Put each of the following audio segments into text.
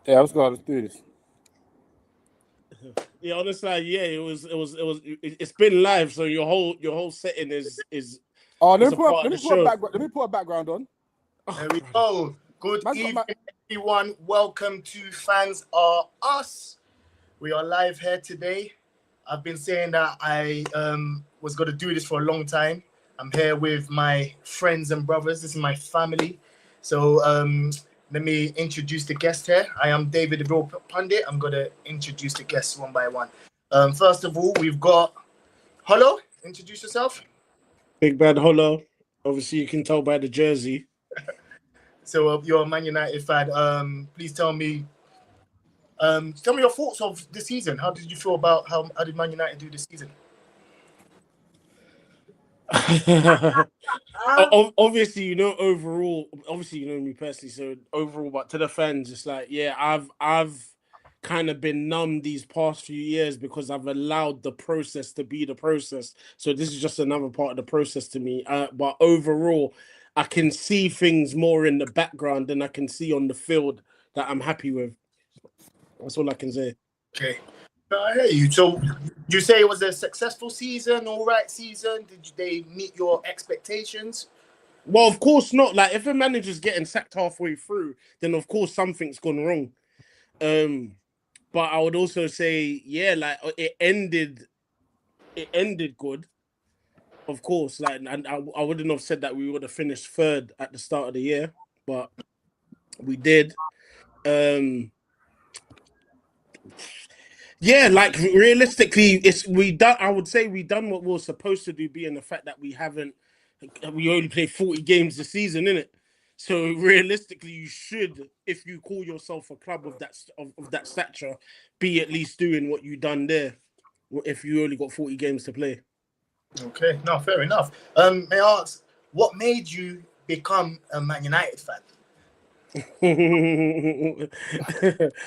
Yeah, let's go. Let's do this. Yeah, honestly, yeah, it's been live, so your whole setting Oh, is a part of let the me put a show. background. Let me put a background on. Oh, There we brother. go. Good Man's got evening, my. everyone. Welcome to Fans Are Us. We are live here today. I've been saying that I was going to do this for a long time. I'm here with my friends and brothers. This is my family. So let me introduce the guest here. I am David the Real Pundit. I'm going to introduce the guests one by one. First of all, we've got Hello. Introduce yourself. Big Bad Hollow. Obviously, you can tell by the jersey. So you're a Man United fan. Please tell me your thoughts of the season. How did you feel about how did Man United do this season? Obviously, overall, obviously, you know me personally, so overall, but to the fans, it's like, yeah, I've kind of been numb these past few years because I've allowed the process to be the process. So this is just another part of the process to me. But overall, I can see things more in the background than I can see on the field that I'm happy with. That's all I can say. Okay. I hear you. So you say it was a successful season, all right season? Did they meet your expectations? Well, of course not. Like, if a manager's getting sacked halfway through, then of course something's gone wrong. Um, but I would also say, yeah, like it ended good, of course. Like, and I wouldn't have said that we would have finished third at the start of the year, but we did. Um, yeah, like realistically, it's we done. I would say we done what we were supposed to do, being the fact that we only played 40 games this season, innit? So realistically, you should, if you call yourself a club of that stature, be at least doing what you done there. If you only got 40 games to play. Okay, no, fair enough. May I ask, what made you become a Man United fan? It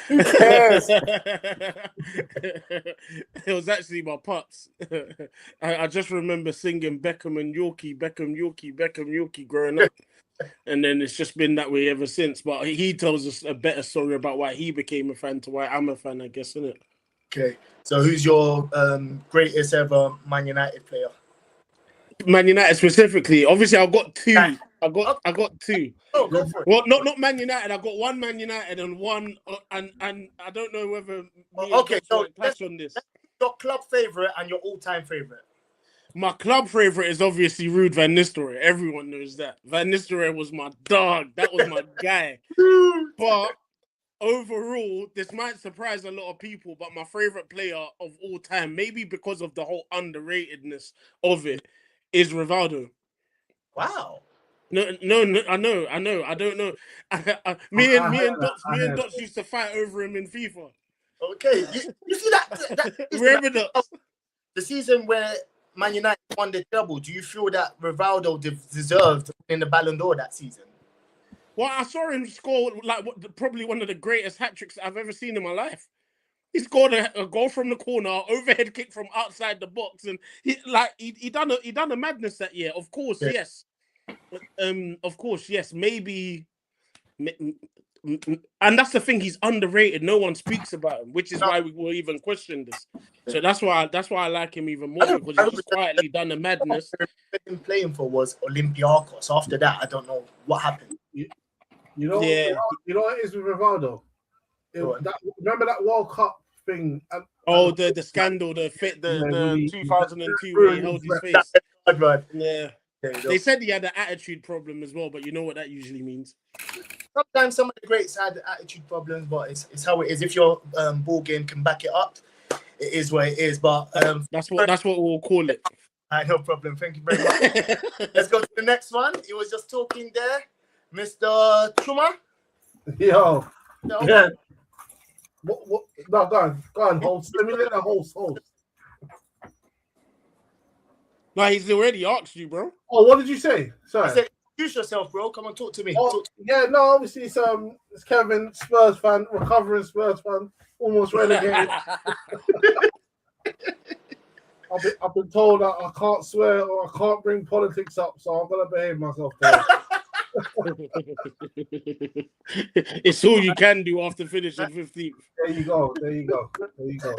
Who cares? was actually my pops. I just remember singing Beckham and Yorkie, Beckham, Yorkie, Beckham, Yorkie growing up. And then it's just been that way ever since. But he tells us a better story about why he became a fan to why I'm a fan, I guess, isn't it? Okay, so who's your greatest ever Man United player? Man United specifically. Obviously, I got two. I got Okay, I got two. oh, go for it. Well, not Man United. I got one Man United and one, and I don't know whether me and Okay, Dots so might clash on this. your club favorite and your all-time favorite. My club favorite is obviously Ruud van Nistelrooy. Everyone knows that. Van Nistelrooy was my dog. That was my guy. But overall, this might surprise a lot of people, but my favorite player of all time, maybe because of the whole underratedness of it, is Rivaldo. Wow. No, I know, I don't know. Me and Dots used to fight over him in FIFA. Okay, you see that season, Remember Dots? the season where Man United won the double. Do you feel that Rivaldo deserved in the Ballon d'Or that season? Well, I saw him score like probably one of the greatest hat tricks I've ever seen in my life. He scored a goal from the corner, overhead kick from outside the box, and he done a madness that year. Of course, Yeah. yes. Of course, yes. Maybe, and that's the thing. He's underrated. No one speaks about him, which is No, why we will even question this. So that's why I like him even I more, don't, because I he's don't just quietly done a madness. him playing for was Olympiacos. After that, I don't know what happened. Yeah. You know what it is with Rivaldo? Go on. Remember that World Cup thing? Oh, the scandal, when the he 2002 where he ruined held his his That face. red card, Yeah. there you They go. said he had an attitude problem as well, but you know what that usually means. Sometimes some of the greats had attitude problems, but it's how it is. If your ball game can back it up, it is what it is. But That's what we'll call it. no problem. Thank you very much. Let's go to the next one. He was just talking there, Mr. Chuma. Yo, No? yeah. What? No, go on, host. Let me let the host. No, he's already asked you, bro. Oh, what did you say? I Sorry. said, introduce yourself, bro. Come on, talk to me. Oh, Talk to yeah, no, obviously it's Kevin, Spurs fan, recovering Spurs fan, almost relegated. I've been told that I can't swear or I can't bring politics up, so I'm gonna behave myself today. It's all you can do after finishing 15th. There you go. There you go. There you go.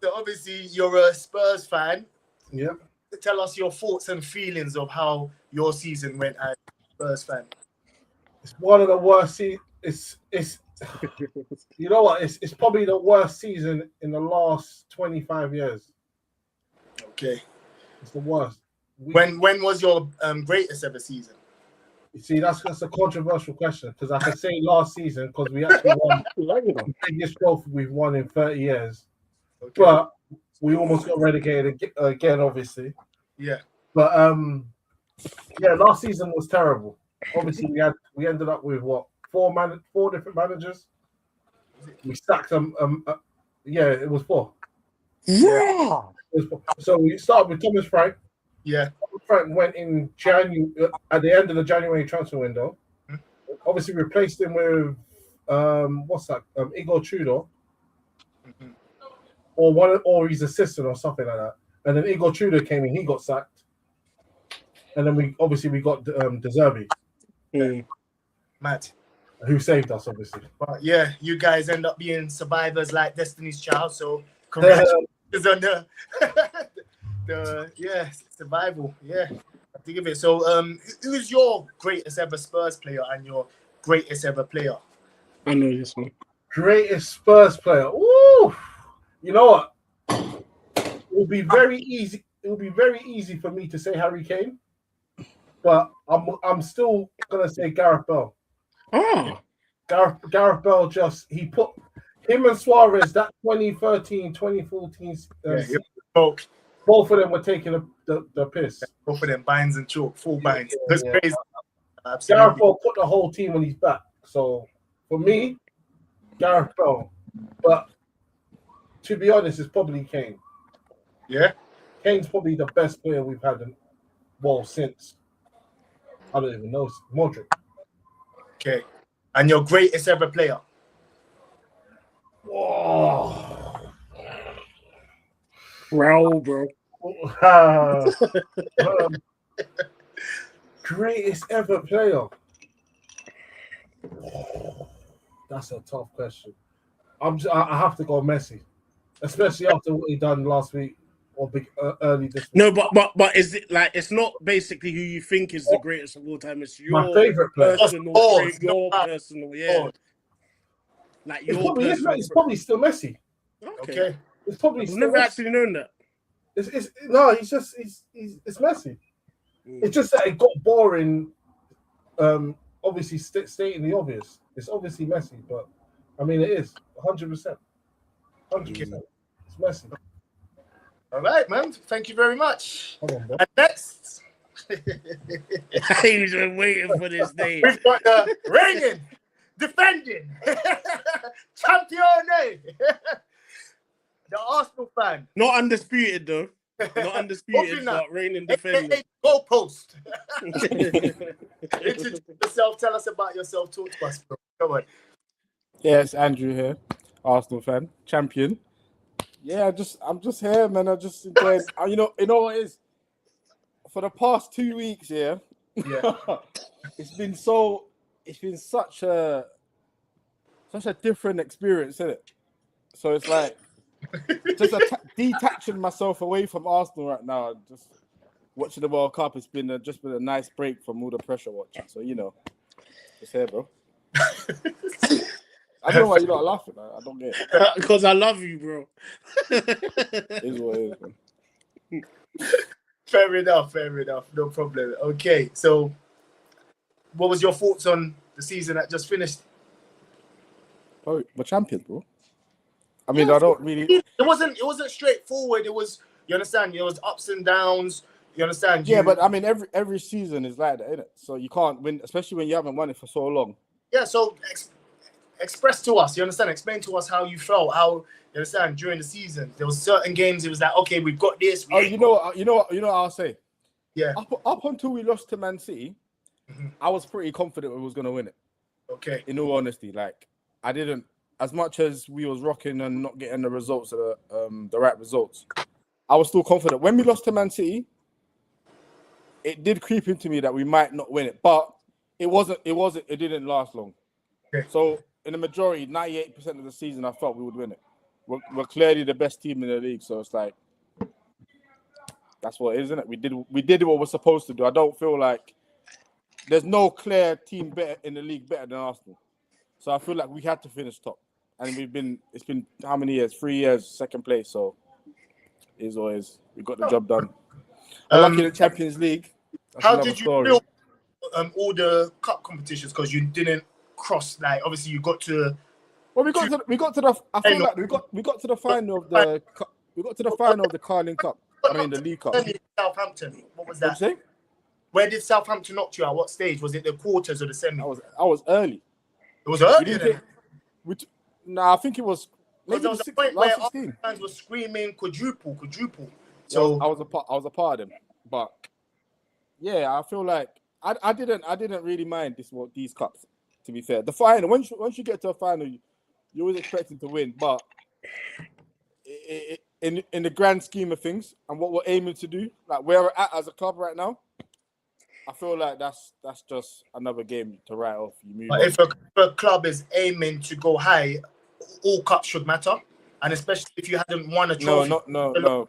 So obviously you're a Spurs fan. Yeah. Tell us your thoughts and feelings of how your season went as a Spurs fan. It's one of the worst. It's you know what? It's probably the worst season in the last 25 years. Okay. It's the worst. When was your greatest ever season? You see, that's a controversial question because I could say last season because we actually won the biggest trophy we've won in 30 years. Okay. But we almost got relegated again, obviously. Yeah. But yeah, last season was terrible. Obviously, we ended up with what four different managers. We sacked them. Yeah, it was four. Yeah. So we started with Thomas Frank. Yeah. Thomas Frank went in January at the end of the January transfer window. Mm-hmm. Obviously, replaced him with what's that? Igor Tudor. Mm-hmm. Or his assistant or something like that. And then Igor Tudor came in, he got sacked. And then we got De Zerbi, Mad. who saved us, obviously. But yeah, you guys end up being survivors like Destiny's Child. So congratulations on the survival. Yeah, I think of it. So who's your greatest ever Spurs player and your greatest ever player? I know this one. Greatest Spurs player. Ooh, you know what? It will be very easy. It will be very easy for me to say Harry Kane, but I'm still gonna say Gareth Bale. Oh, Gareth Bale he put him and Suarez that 2013, 2014 season, both of them were taking the piss. Both of them binds and chalk, full binds. Yeah, That's yeah. crazy. Gareth Bale put the whole team on his back. So for me, Gareth Bale. But to be honest, it's probably Kane. Yeah. Kane's probably the best player we've had since I don't even know, Modric. Okay. And your greatest ever player? Whoa. Raul, bro. Greatest ever player. That's a tough question. I have to go Messi, especially after what he done last week or early this week. No, but is it like it's not basically who you think is the greatest of all time? It's your My favorite player. personal, your personal, yeah. Like it's probably still Messi. Okay. It's probably I've still never Messi. actually known that. It's Messi. It's just that it got boring. Obviously, stating the obvious. It's obviously Messi, but I mean, it is 100%. 100%. It's Messi. All right, man. Thank you very much. Come on, bro. And next, He's been waiting for this day. we've got the reigning, defending champion, the Arsenal fan. Not undisputed though. Not undisputed, but reigning defender. Goalpost. Introduce yourself. Tell us about yourself. Talk to us, bro. Come on. Yeah, it's Andrew here, Arsenal fan, champion. Yeah, I'm just here, man. I just enjoyed. You know what it is? For the past 2 weeks, yeah. it's been such a different experience, isn't it? So it's like just detaching myself away from Arsenal right now. Just watching the World Cup. It's been just been a nice break from all the pressure watching. So just here, bro. I don't know why you're not laughing. I don't get it. Because I love you, bro. It is what it is, man. Fair enough. No problem. Okay, so what was your thoughts on the season that just finished? Oh, we're champions, bro. I mean, I don't really. It wasn't straightforward. It was, you understand? It was ups and downs. You understand? Yeah, but I mean, every season is like that, isn't it? So you can't win, especially when you haven't won it for so long. Yeah. So express to us. You understand? Explain to us how you felt. How you understand during the season? There was certain games. It was like, okay, we've got this. You know what I'll say. Yeah. Up until we lost to Man City, I was pretty confident we was gonna win it. Okay. In all honesty, like I didn't, as much as we was rocking and not getting the results, the right results, I was still confident. When we lost to Man City, it did creep into me that we might not win it, but it didn't last long. Okay. So in the majority, 98% of the season, I felt we would win it. We're clearly the best team in the league, so it's like that's what it is, isn't it? We did what we're supposed to do. I don't feel like there's no clear team better in the league better than Arsenal. So I feel like we had to finish top, and it's been how many years? 3 years, second place. So it is always we got the job done. Lucky in the Champions League. How did you feel all the cup competitions? Because you didn't cross, like, obviously you got to. Well, we got to the. I feel like we got to the final of the. We got to the final of the Carling Cup. I mean the League Cup. Southampton. What was that? What'd you say? Where did Southampton knock you out? What stage? Was it the quarters or the semi? I was early. It was early. I think it was. Maybe there was a point where our fans were screaming quadruple. So I was a part of them, but yeah, I feel like I didn't really mind these cups. To be fair, the final once you get to a final, you're always expecting to win, but in the grand scheme of things and what we're aiming to do, like where we're at as a club right now, I feel like that's just another game to write off. But if a club is aiming to go high, all cups should matter, and especially if you hadn't won a trophy. No.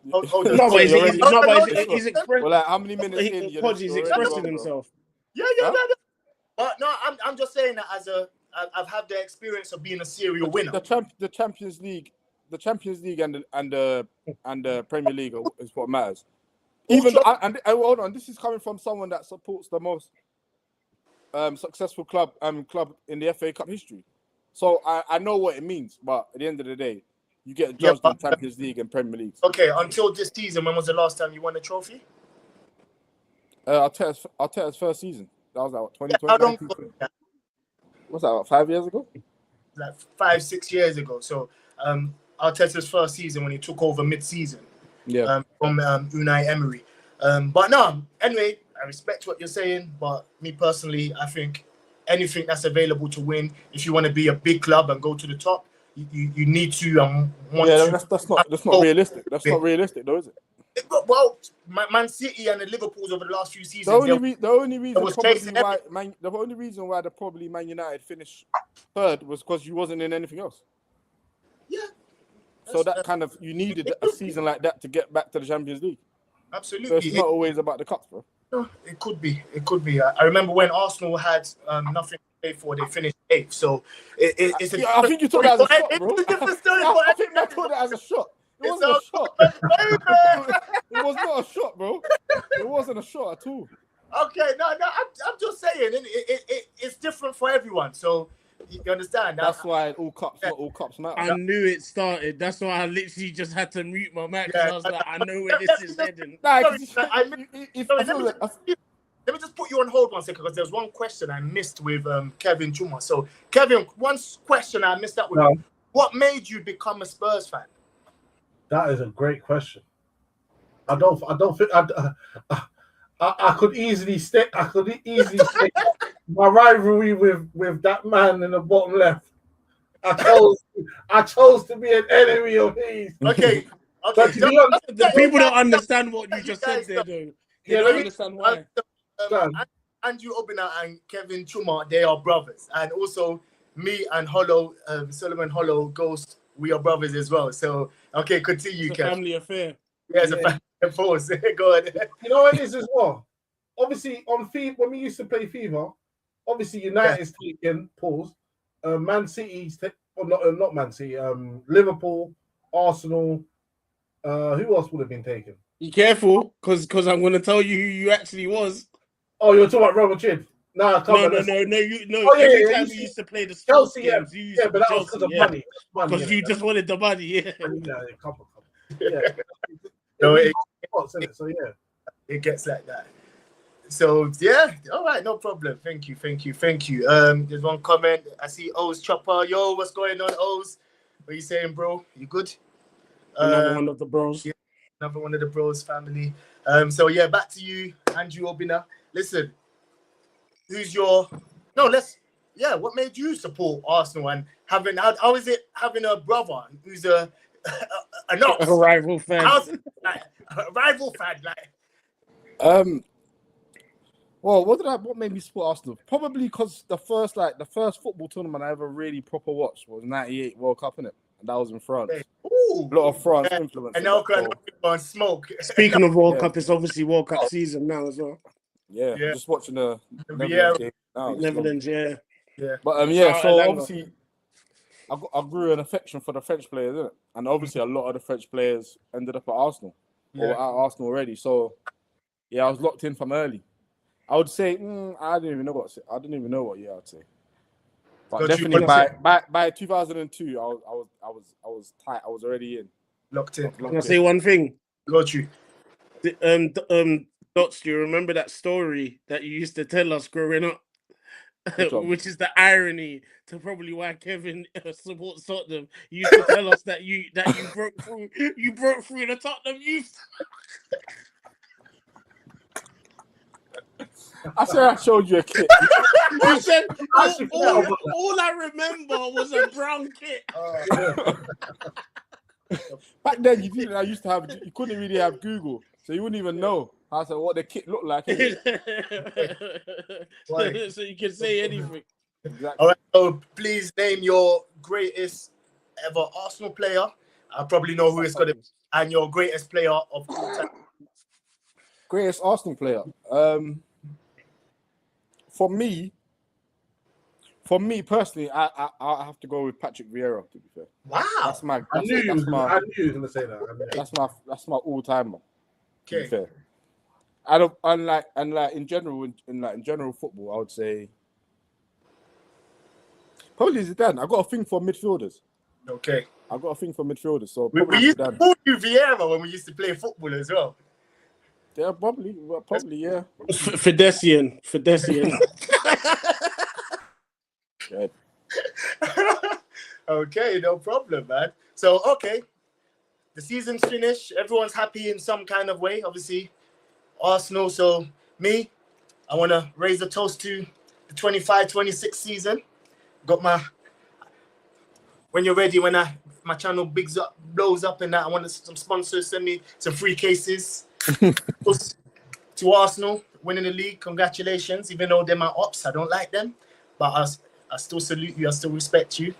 He's expressing. Well, like, how many minutes in? He's expressing himself. Yeah. But no, I'm just saying that I've had the experience of being a serial winner. The Champions League and the Premier League is what matters. Hold on, this is coming from someone that supports the most successful club in the FA Cup history. So I know what it means, but at the end of the day, you get judged in Champions League and Premier League. Okay, until this season, when was the last time you won a trophy? Arteta's first season. That was like 2020. How long ago? What's that? About 5 years ago? Like 5-6 years ago. So Arteta's first season when he took over mid-season. Yeah. From Unai Emery. But no, anyway, I respect what you're saying, but me personally, I think anything that's available to win, if you want to be a big club and go to the top, you need to want to. That's not realistic. That's not realistic, though, is it? Well, Man City and the Liverpools over the last few seasons. The only reason why probably Man United finished third was because you wasn't in anything else. Yeah. So that kind of you needed a season like that to get back to the Champions League. Absolutely. So it's not always about the cups, bro. No, it could be. I remember when Arsenal had nothing to play for, they finished 8th. So it's a. I think you took that as a shot, bro. It's a different story. I think I took that as a shot. It wasn't a shot. It was not a shot, bro. It wasn't a shot at all. Okay, no, I'm just saying, it's different for everyone. So you understand? That's why not all cups matter. I knew it started. That's why I literally just had to mute my mic. I was like, I know where this is heading. Let me just put you on hold 1 second because there's one question I missed with Kevin Chuma. So, Kevin, one question I missed out with you. What made you become a Spurs fan? That is a great question. I don't think I could easily state my rivalry with that man in the bottom left. I chose to be an enemy of his. Okay. But the people don't understand what you just said there, though. They don't understand why. Andrew Obina and Kevin Chuma, they are brothers, and also me and Hollow, Solomon Hollow Ghost, we are brothers as well. So okay, continue. It's a family affair. Yeah, it's a family affair. Go ahead. You know what it is as well. Obviously, on FIFA, when we used to play FIFA, obviously United's taken pause. Man City's not Man City. Liverpool, Arsenal. Who else would have been taken? Be careful, because I'm going to tell you who you actually was. Oh, you're talking about Robert Chid. No. Every time we used to play the Chelsea games, you used to but that was because of money. Because you just wanted the money, yeah. So it gets like that. So yeah, all right, no problem. Thank you. There's one comment. I see O's Chopper. Yo, what's going on, O's? What are you saying, bro? You good? Another one of the bros. Yeah, another one of the bros family. So yeah, back to you, Andrew Obina. Listen, what made you support Arsenal and how is it having a brother who's a rival fan? A rival fan, like Well, what made me support Arsenal? Probably because the first football tournament I ever really proper watched was '98 World Cup, innit? And that was in France. Ooh. A lot of France influence. And now can on smoke. Speaking of World Cup, it's obviously World Cup season now as well. Yeah, I'm just watching the Netherlands game now. Netherlands, yeah. But so obviously I grew an affection for the French players, innit? And obviously a lot of the French players ended up at Arsenal or at Arsenal already. So yeah, I was locked in from early. I would say I didn't even know what year I'd say. But definitely by 2002, I was tight. I was already in. Locked in. Can I say one thing? Got you. Dots, do you remember that story that you used to tell us growing up? Which is the irony to probably why Kevin supports Tottenham. You used to tell us that you broke through the Tottenham youth. I said I showed you a kit. You said all I remember was a brown kit. Back then, you couldn't really have Google, so you wouldn't even know what the kit looked like. So you can say anything. Exactly. All right, so please name your greatest ever Arsenal player. I probably know who it's going to be, and your greatest player of all time. Greatest Arsenal player. For me personally, I have to go with Patrick Vieira. To be fair, Wow, I knew you were going to say that. That's my all-timer. Okay. To be fair, unlike in general football, I would say probably Zidane. I got a thing for midfielders. Okay. I got a thing for midfielders. So we used to call you Vieira when we used to play football as well. Yeah, probably, yeah. Fidesian. Okay, no problem, man. So, okay, the season's finished. Everyone's happy in some kind of way. Obviously, Arsenal. So, I want to raise a toast to the 25-26 season. Got when you're ready, when my channel blows up and that, I want some sponsors send me some free cases. To Arsenal winning the league, congratulations. Even though they're my ops, I don't like them, but I still salute you. I still respect you.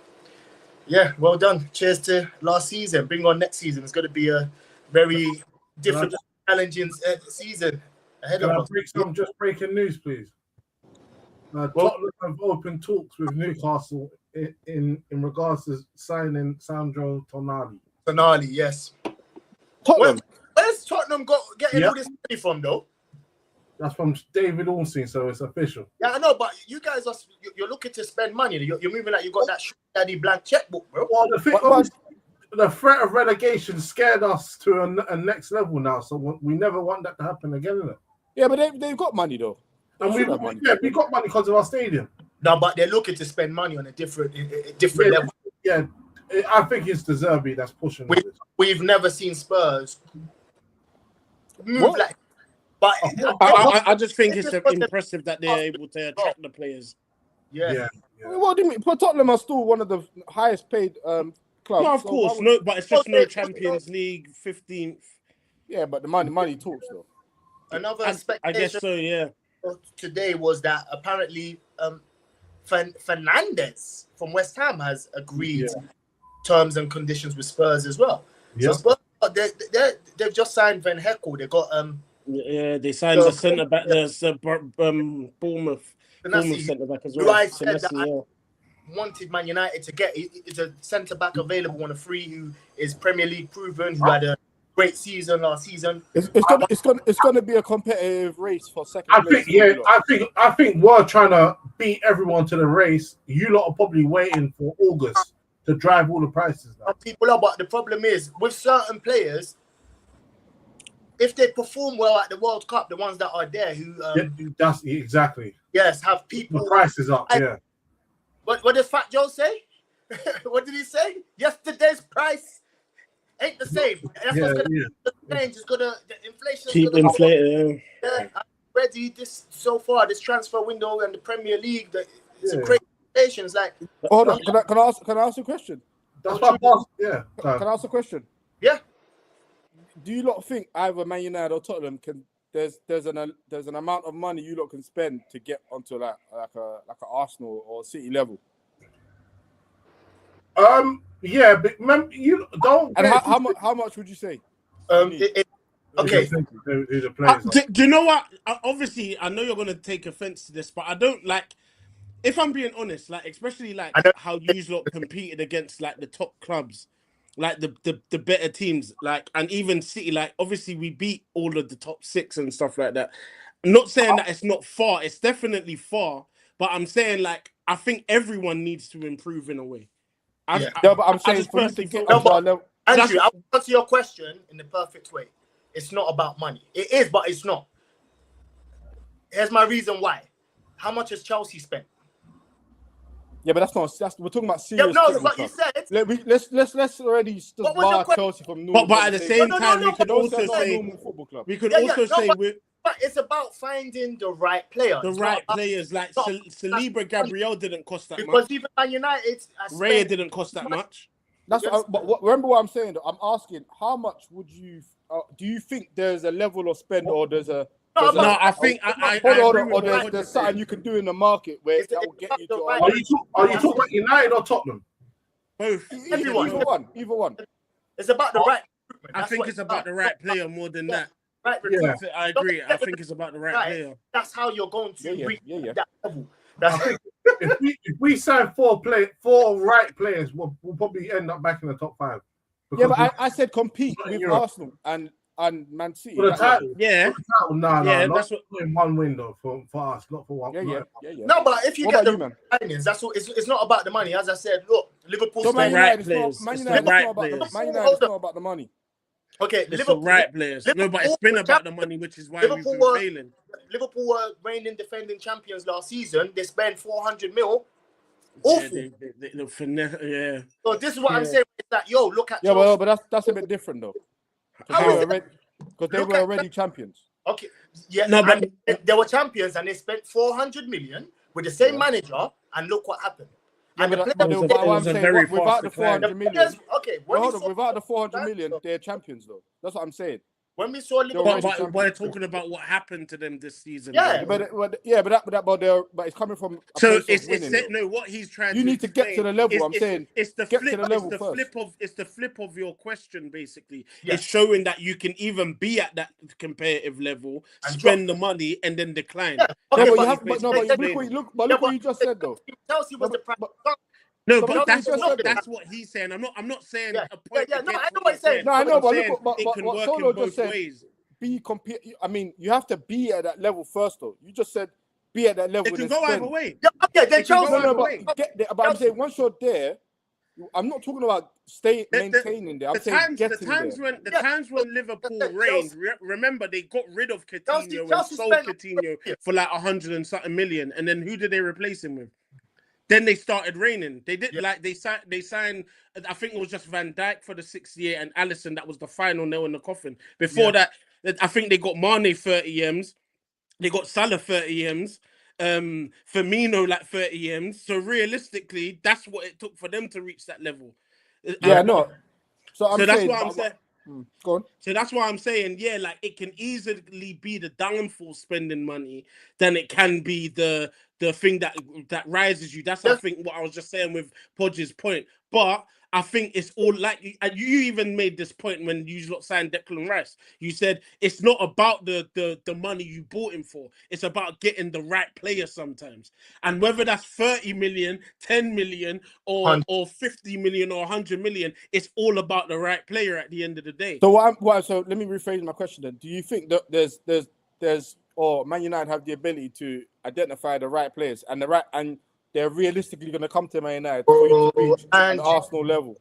Yeah, well done. Cheers to last season. Bring on next season. It's going to be a very different, challenging season ahead of us. Just breaking news, please. Tottenham have opened talks with Newcastle in regards to signing Sandro Tonali. Tonali, yes. Tottenham. Where's Tottenham getting all this money from, though? That's from David Ornstein, so it's official. Yeah, I know, but you guys you're looking to spend money. You're moving like you got that daddy blank checkbook, bro. Well, the threat of relegation scared us to a next level now, so we never want that to happen again, innit? Yeah, but they've got money though. And we got money because of our stadium. No, but they're looking to spend money on a different level. Yeah, I think it's De Zerbi that's pushing. We've never seen Spurs move like. But I just think it's impressive that they're able to attract the players. Yeah. What do you mean? But Tottenham are still one of the highest paid clubs. No, of course, but it's just no Champions League 15th. Yeah, but the money talks though. Another expectation, I guess so. Yeah. Today was that apparently Fernandes from West Ham has agreed terms and conditions with Spurs as well. Yeah. So Spurs, they've just signed Van Heckel. They got Yeah, they signed the centre back. There's Bournemouth centre back as well. Who I said that I wanted Man United to get. It's a centre back available on a free who is Premier League proven, who had a great season last season. It's gonna be a competitive race for second place. I think we're trying to beat everyone to the race. You lot are probably waiting for August to drive all the prices down. People are, but the problem is with certain players. If they perform well at the World Cup, the ones that are there who that's exactly have people the prices up. Yeah. What did Fat Joe say? What did he say? Yesterday's price ain't the same. That's what's gonna change. It's gonna the inflation. Keep inflating. Yeah. Already this transfer window and the Premier League. It's a crazy inflation. It's like. Hold on. Can I ask a question? That's what Can I ask a question? Yeah. Do you lot think either Man United or Tottenham can there's an amount of money you lot can spend to get onto like a Arsenal or City level. Yeah, but remember, you don't. And how much would you say? Okay. Who the players are. Do you know what? Obviously, I know you're gonna take offense to this, but I don't like. If I'm being honest, like especially like how you lot competed against like the top clubs, like the better teams, like and even City, like obviously we beat all of the top 6 and stuff like that. I'm not saying that it's not far, it's definitely far, but I'm saying like I think everyone needs to improve in a way. But I'm saying for you to get onto our level. Andrew, I'll answer your question in the perfect way. It's not about money. It is, but it's not. Here's my reason why. How much has Chelsea spent? Yeah, but we're talking about serious. No, but you said. Let's already What was your bar Chelsea from normal. But at the same time, we could also say normal football club. we could also say but it's about finding the right player. The right players, like Saliba, Gabriel didn't cost that because much. Even Man United, Raya didn't cost that much. That's remember what I'm saying. Though? I'm asking, how much would you do you think there's a level of spend or there's a I think there's something you can do in the market where that will get you to. Are you talking about United or Tottenham? Both. Either one. It's about the right. I think it's about the right player more than that. Right, yeah. I agree. I think it's about the right player. That's how you're going to reach that level. If we sign 4 right players, we'll probably end up back in the top 5. Yeah, but I said compete with Arsenal and Man City. For the title. Yeah. No, that's what in one window for us, not for one. Yeah. No, but if you get the signings, that's what it's not about the money. As I said, look, Liverpool. So Man United players. Man United is not about the money. Okay, it's the right players. No, but it's been about the money, which is why we've been failing. Liverpool were reigning defending champions last season. They spent 400 mil. Awful. Yeah. So this is what I'm saying. It's like, look at. Yeah, but that's a bit different though. Because they were already champions. Okay. Yeah. No, but they were champions and they spent 400 million with the same manager, and look what happened. Yeah, without the 400 million. Okay. Without the 400 million, they're champions though. That's what I'm saying. When we saw Liverpool, but we're talking about what happened to them this season. Yeah, but it's coming from. What he's trying. You need to get to the level. I'm saying it's the flip of your question. Basically, it's showing that you can even be at that competitive level, spend the money, and then decline. Yeah. Okay, look what you just said though. Chelsea was the prime. No, but that's what he's saying. I'm not saying a point. No, I know what he's saying. No, I know, but it can work in both ways. I mean, you have to be at that level first, though. You just said be at that level. It can go either way. Yeah, then Chelsea. But I'm saying once you're there, I'm not talking about maintaining there. I'm saying getting there. The times when Liverpool reigned, remember they got rid of Coutinho and sold Coutinho for like 100 and something million, and then who did they replace him with? Then they started raining. They did they signed. I think it was just Van Dijk for the 6th year and Alisson. That was the final nail in the coffin. Before that, I think they got Mane 30 M's. They got Salah 30 M's. Firmino like 30 M's. So realistically, that's what it took for them to reach that level. Yeah, no. So that's what I'm saying. Go on. So that's why I'm saying, like it can easily be the downfall spending money than it can be the thing that rises you. That's I think what I was just saying with Podge's point. But I think it's all like you even made this point when you signed Declan Rice. You said it's not about the money you bought him for. It's about getting the right player sometimes. And whether that's 30 million, 10 million, or 50 million or 100 million, it's all about the right player at the end of the day. So so let me rephrase my question then. Do you think that there's or Man United have the ability to identify the right players and they're realistically going to come to Man United for you to reach an Arsenal level?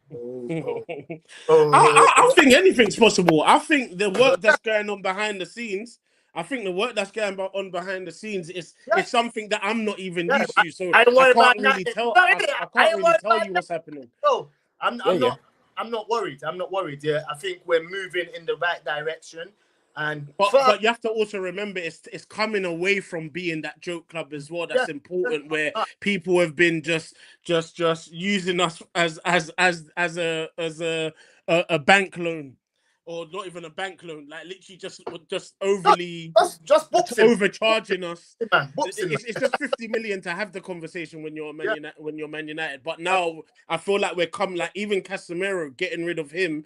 I think anything's possible. I think the work that's going on behind the scenes. I think the work that's going on behind the scenes is something that I'm not even used to. So I can't really tell you what's happening. No, I'm not worried. I'm not worried. Yeah, I think we're moving in the right direction. But you have to also remember it's coming away from being that joke club as well. That's important, where people have been just using us as a bank loan. or not even a bank loan, like literally just overly Just books him, overcharging us. man. Books him. It's just 50 million to have the conversation when you're Man United. But now I feel like we're like even Casemiro, getting rid of him.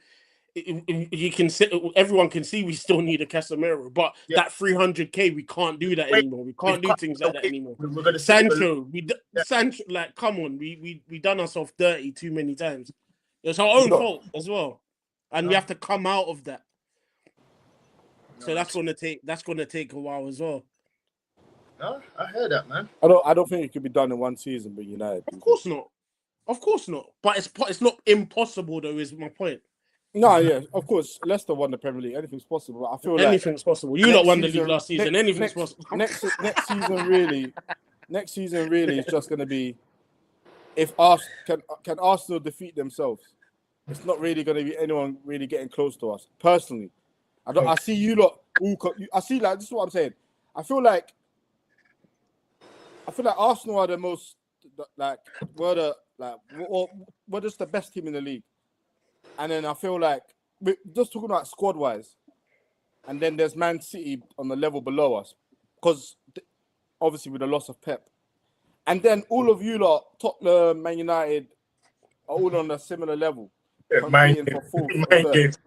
You can see, everyone can see we still need a Casemiro, but that 300k we can't do that anymore. We can't do things like that anymore. We're gonna Sancho, Sancho, like come on, we done ourselves dirty too many times. It's our own fault as well, and we have to come out of that. So that's gonna take a while as well. No, I heard that, man. I don't think it could be done in one season, but United. Of course not. But it's not impossible though. Is my point. No, yeah, of course. Leicester won the Premier League. Anything's possible. But I feel anything's possible. You lot won the league last season. Anything's possible. Next season really is just going to be if can Arsenal defeat themselves. It's not really going to be anyone really getting close to us. Personally, I see you lot. I see like this is what I'm saying. I feel like Arsenal are the most we're just the best team in the league. And then I feel like we're just talking about squad wise, and then there's Man City on the level below us, because obviously with the loss of Pep, and then all of you lot, Tottenham, Man United, are all on a similar level. Mind games.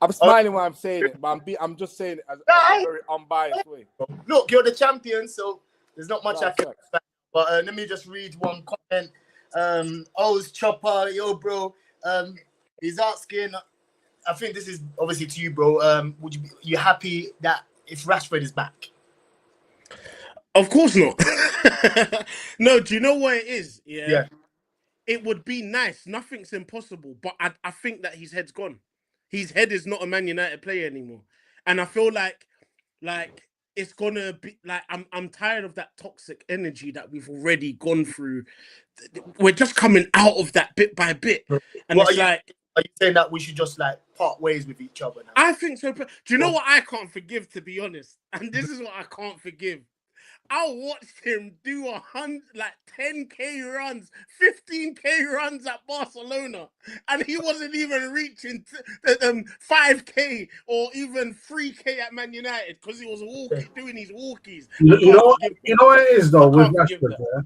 I'm smiling when I'm saying it, but I'm just saying it as a very unbiased way. Look, you're the champion, so there's not much I can. But let me just read one comment. O's Chopper, yo, bro. He's asking. I think this is obviously to you, bro. Would you happy that if Rashford is back? Of course not. No, do you know what it is? Yeah. It would be nice. Nothing's impossible, but I think that his head's gone. His head is not a Man United player anymore, and I feel like it's gonna be like I'm tired of that toxic energy that we've already gone through. We're just coming out of that bit by bit, and are you saying that we should just like part ways with each other now? I think so. Do you know what I can't forgive, to be honest? And this is what I can't forgive. I watched him do 10k runs, 15k runs at Barcelona, and he wasn't even reaching 5k or even 3k at Man United because he was doing his walkies. You know what it is though with Rashford. Yeah?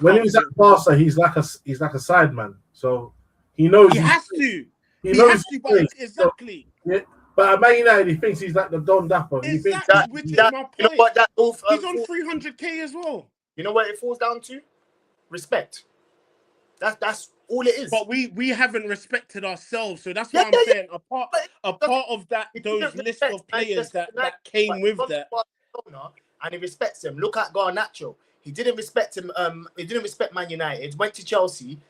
When he's at Barca, he's like a sideman, so he knows he has to. He knows but exactly. So, yeah. But at Man United, he thinks he's like the Don Dapper. Exactly, he thinks that, which is my point. You know what, he's on 300k as well. You know what it falls down to? Respect. That's all it is. But we haven't respected ourselves, so that's what I'm saying. A part of that, those list of players that came with that. And he respects him. Look at Garnacho. He didn't respect him. He didn't respect Man United. Went to Chelsea.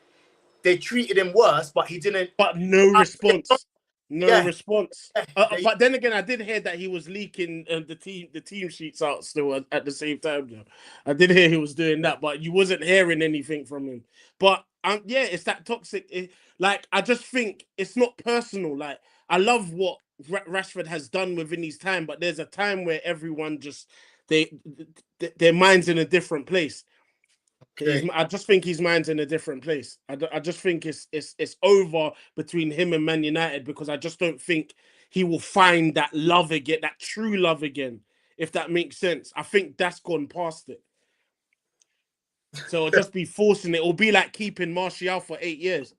They treated him worse, but he didn't. But no response. No response. But then again, I did hear that he was leaking the team sheets out still at the same time. Though. I did hear he was doing that, but you wasn't hearing anything from him. But it's that toxic. I just think it's not personal. Like I love what Rashford has done within his time, but there's a time where everyone just their mind's in a different place. Okay. I just think his mind's in a different place. I just think it's over between him and Man United because I just don't think he will find that love again, that true love again, if that makes sense. I think that's gone past it. So it'll just be forcing it. It'll be like keeping Martial for 8 years.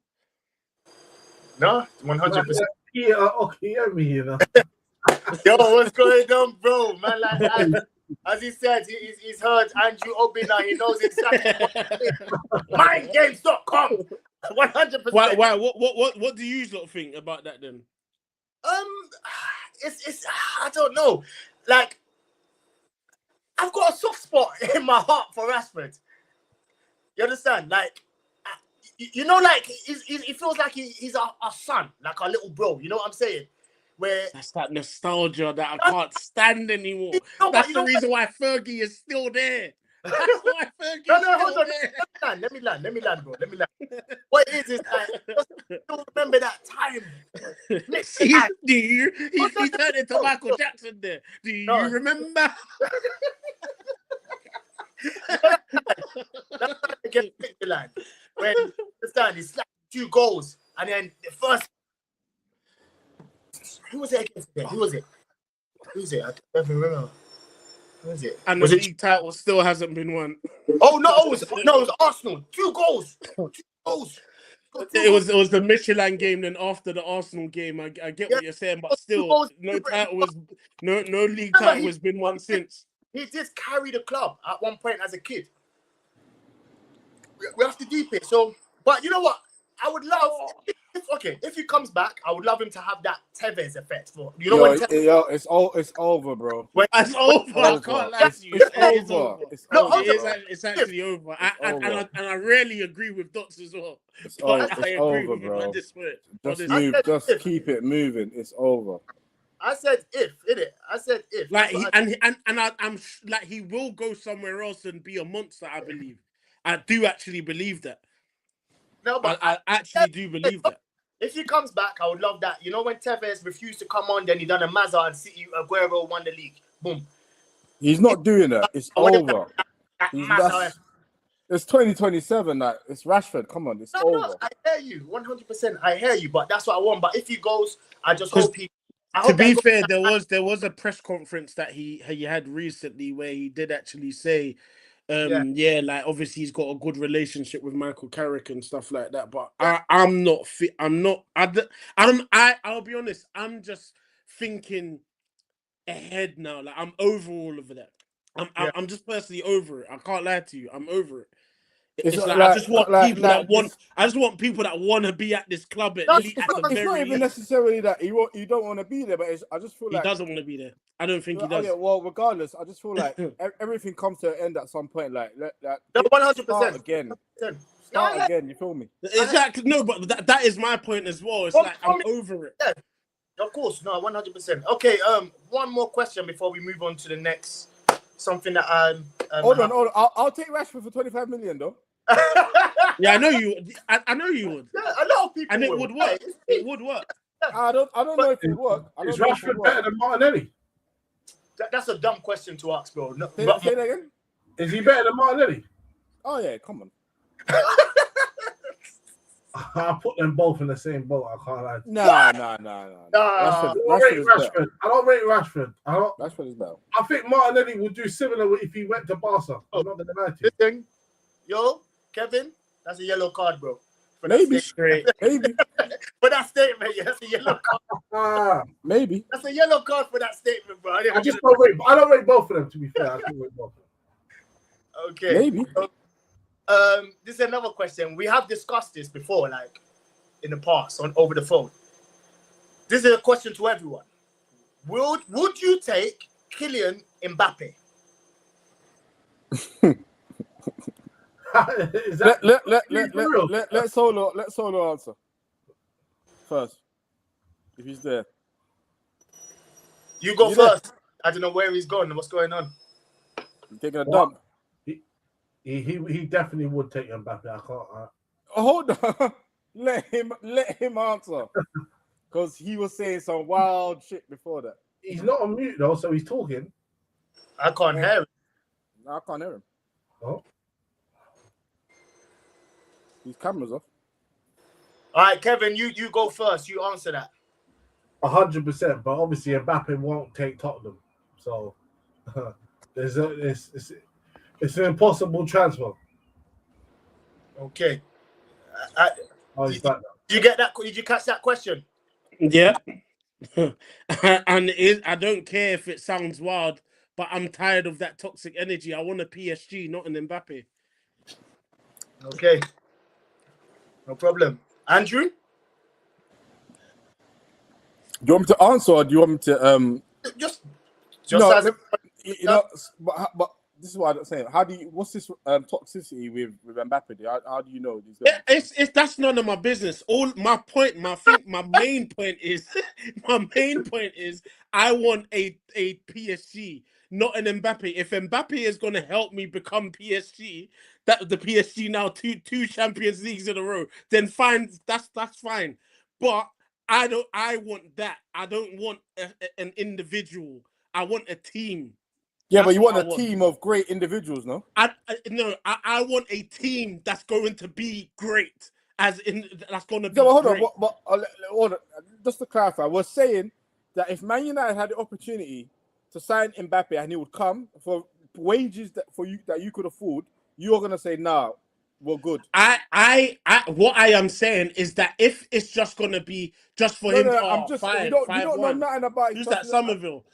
No, 100%. Yeah, okay, I'm here. Yo, what's going on, bro? Man, as he said, he's heard Andrew Obina. He knows exactly what Mindgames.com. 100%. Why? What do you lot think about that then? It's I don't know. Like, I've got a soft spot in my heart for Rashford. You understand? Like, you know, like he feels like he's our son, like our little bro. You know what I'm saying? Where that's that nostalgia that I can't stand anymore. That's the reason why Fergie is still there. That's why Fergie is still there. Let me land, bro. Let me land. What it is like, just don't remember that time. Do you? He turned into Michael Jackson there. Do you remember? That's against Midland. When he slapped 2 goals, and then the first Who was it against today? Who was it? I don't even remember. Who was it? And Was the it? league title still hasn't been won. Oh no! It was Arsenal. 2 goals. 2 goals. Got 2 goals. It was the Michelin game. Then after the Arsenal game, I get what you're saying, but still, no league title has been won since. He did carry the club at one point as a kid. We have to deep it. So, but you know what? I would love if he comes back, I would love him to have that Tevez effect. For you know when it's over, bro. It's over. I can't lie to you. It's over. It's actually over. I rarely agree with Dots as well. It's I agree over, with him bro. at this point. Just keep it moving. It's over. I said if, innit? I said if. I'm like he will go somewhere else and be a monster. I believe. I do actually believe that. No, but I actually do believe that. If he comes back, I would love that. You know when Tevez refused to come on, then he done a Mazza and City Aguero won the league. Boom. He's not doing that. It's over. That It's 2027. Like it's Rashford. Come on, it's over. No, I hear you 100%. I hear you, but that's what I want. But if he goes, I just hope he. To be fair, there was a press conference that he had recently where he did actually say, like obviously he's got a good relationship with Michael Carrick and stuff like that. But I'm not fit. I'll be honest. I'm just thinking ahead now. Like I'm over all of that. I'm just personally over it. I can't lie to you. I'm over it. It's like, I just want people that want. I just want people that want to be at this club at least. It's not even necessarily that you don't want to be there, but I just feel like he doesn't want to be there. I don't think he does. Yeah, well, regardless, I just feel like everything comes to an end at some point. Like 100% again. Start again. You feel me? Exactly. No, but that is my point as well. It's like I'm over it. Yeah, of course. No, 100%. Okay. One more question before we move on to the next. Something that hold on. I'll take Rashford for 25 million though. Yeah, I know you. I know you would. Yeah, a lot of people. And it would work. It would work. I don't know if it would work. Is Rashford better than Martinelli? That's a dumb question to ask, bro. No, say that again. Is he better than Martinelli? Oh yeah, come on. I'll put them both in the same boat. I can't lie. No. Rashford is better. I don't rate Rashford. Rashford is better. I think Martinelli would do similar if he went to Barca. I'm not gonna lie to you. Listen, yo, Kevin, that's a yellow card, bro. Maybe straight. Maybe for that statement, yeah, that's a yellow card. Maybe that's a yellow card for that statement, bro. I don't rate both of them. To be fair, I don't rate both of them. Okay, maybe. This is another question. We have discussed this before, like in the past, over the phone. This is a question to everyone. Would you take Kylian Mbappe? Let Solo answer first. If he's there, you go first. I don't know where he's going and what's going on. He's taking a dump. He definitely would take Mbappe. I can't. Hold on. Let him answer. Because he was saying some wild shit before that. He's not on mute though, so he's talking. I can't hear him. No, I can't hear him. Oh. His camera's off. All right, Kevin, you go first. You answer that. 100%, but obviously Mbappe won't take Tottenham. So it's an impossible transfer. Okay. He's back now. Did you get that? Did you catch that question? Yeah. And I don't care if it sounds wild, but I'm tired of that toxic energy. I want a PSG, not an Mbappe. Okay. No problem. Andrew? Do you want me to answer or do you want me to just no, as but this is what I'm saying. What's this toxicity with Mbappe? How do you know these guys? It's that's none of my business. All my main point is I want a PSG, not an Mbappe. If Mbappe is going to help me become PSG, that the PSG now two Champions Leagues in a row, then fine, that's fine. But I want that. I don't want an individual. I want a team. Yeah, but you want a team of great individuals, no? I want a team that's going to be great, as in that's going to be. Hold great. on, hold on. Just to clarify, we're saying that if Man United had the opportunity to sign Mbappe and he would come for wages that you could afford, you're gonna say, "Nah, we're good." What I am saying is that if it's just gonna be just for him, I'm just we don't know nothing about his who's that Somerville?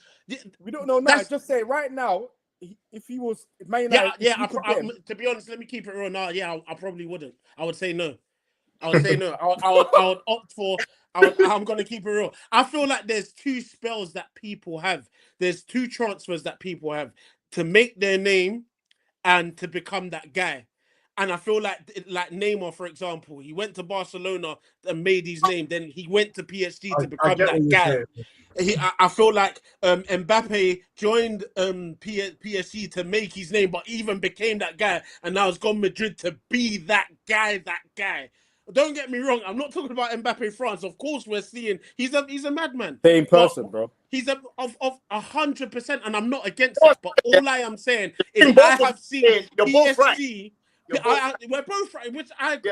We don't know nothing. Just say right now, if Man United, to be honest, let me keep it real now. Yeah, I probably wouldn't. I would say no. I would say no. I would opt for. I'm gonna keep it real. I feel like there's two spells that people have. There's two transfers that people have to make their name and to become that guy. And I feel like Neymar, for example, he went to Barcelona and made his name. Then he went to PSG to become that guy. I feel like Mbappe joined PSG to make his name, but even became that guy, and now has gone Madrid to be that guy. Don't get me wrong. I'm not talking about Mbappe France. Of course, we're seeing he's a madman. Same person, bro. He's of 100%, and I'm not against it. But all I am saying is I have seen PSG. We're both right,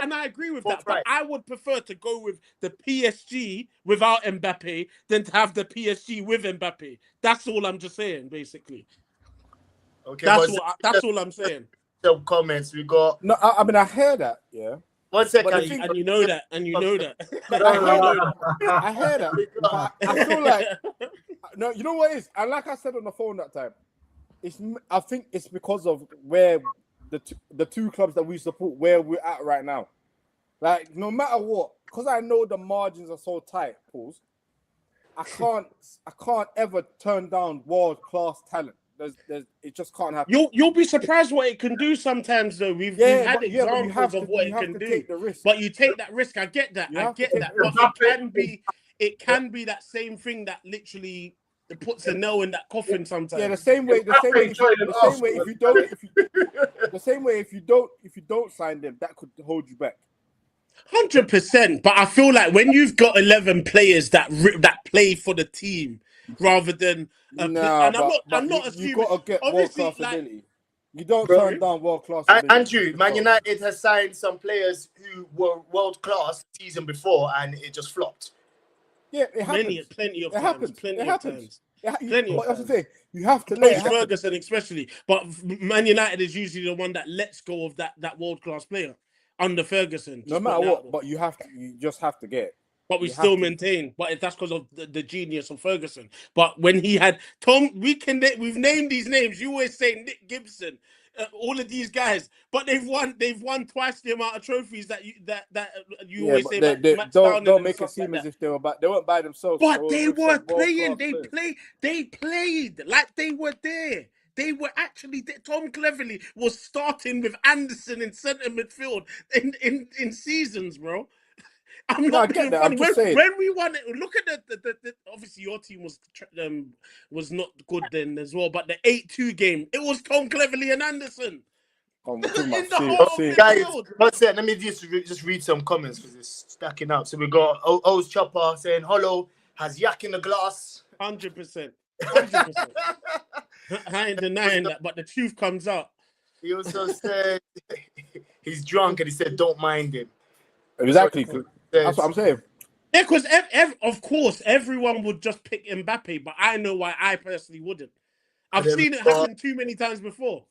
and I agree with that. But I would prefer to go with the PSG without Mbappe than to have the PSG with Mbappe. That's all I'm just saying, basically. Okay, that's all I'm saying. Some comments we got. No, I mean I hear that, yeah. 1 second, and you know that. I hear that. But I feel like no, you know what it is? And like I said on the phone that time, I think it's because of where the two clubs that we support, where we're at right now. Like no matter what, because I know the margins are so tight, Pauls, I can't ever turn down world class talent. It just can't happen. You'll be surprised what it can do sometimes, though. We've had examples of what it can do. But you take that risk. I get that. But it can be that same thing that literally puts a nail in that coffin sometimes. Yeah, the same way if you don't sign them, that could hold you back. 100%. But I feel like when you've got 11 players that play for the team, rather than I'm not assuming. You gotta get world class ability. You don't turn down world class ability. Andrew, Man United has signed some players who were world class season before, and it just flopped. Yeah, it happens. Plenty of times. You have to let Ferguson especially, but Man United is usually the one that lets go of that world class player under Ferguson. No matter what, but you just have to get it. But we still maintain. But that's because of the genius of Ferguson. But when he had Tom, we've named these names. You always say Nick Gibson, all of these guys, but they've won twice the amount of trophies that you always say. Don't make it seem as if they weren't by themselves. But they were playing. They played like they were there. They were actually. Tom Cleverley was starting with Anderson in centre midfield in seasons, bro. I'm not being funny. When we won it, look at the obviously your team was not good then as well. But the 8-2 game, it was Tom Cleverley and Anderson. Guys, one second. Let me just read some comments because it's stacking up. So we got O's Chopper saying, "Hello, has yak in the glass." 100%. I ain't denying that, but the truth comes out. He also said he's drunk, and he said, "Don't mind him." Exactly. That's what I'm saying. Yeah, because of course everyone would just pick Mbappe, but I know why I personally wouldn't. I've seen it happen too many times before.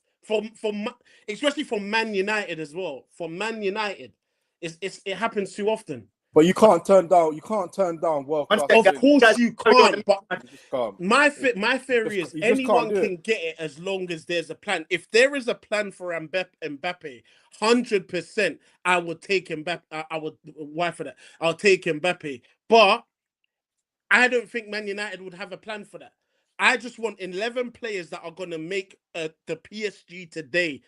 Especially for Man United as well. For Man United, it happens too often. But you can't turn down world class. Of course you can't. But my theory is anyone can get it as long as there's a plan. If there is a plan for Mbappe, 100%, I would take Mbappe. I would why for that. I'll take Mbappe. But I don't think Man United would have a plan for that. I just want 11 players that are going to make the PSG today.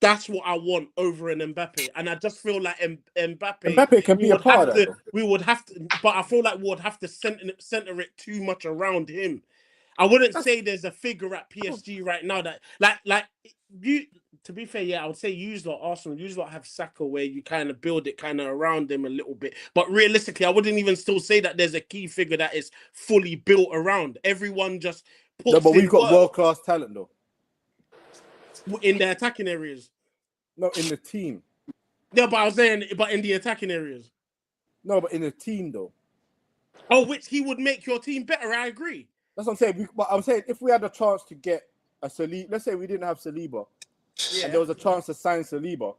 That's what I want over an Mbappe. And I just feel like Mbappe can be a part of that. We would have to, but I feel like we would have to center it too much around him. I wouldn't say there's a figure at PSG right now that, like you. To be fair, yeah, I would say use lot Arsenal, use lot have Saka where you kind of build it kind of around them a little bit. But realistically, I wouldn't even still say that there's a key figure that is fully built around. Everyone just puts. No, but we've got world class talent though. In the attacking areas. No, in the team. Yeah, but I was saying, but in the attacking areas. No, but in the team though. Oh, which he would make your team better. I agree. That's what I'm saying. But I'm saying if we had a chance to get a Saliba, let's say we didn't have Saliba, and there was a chance to sign Saliba,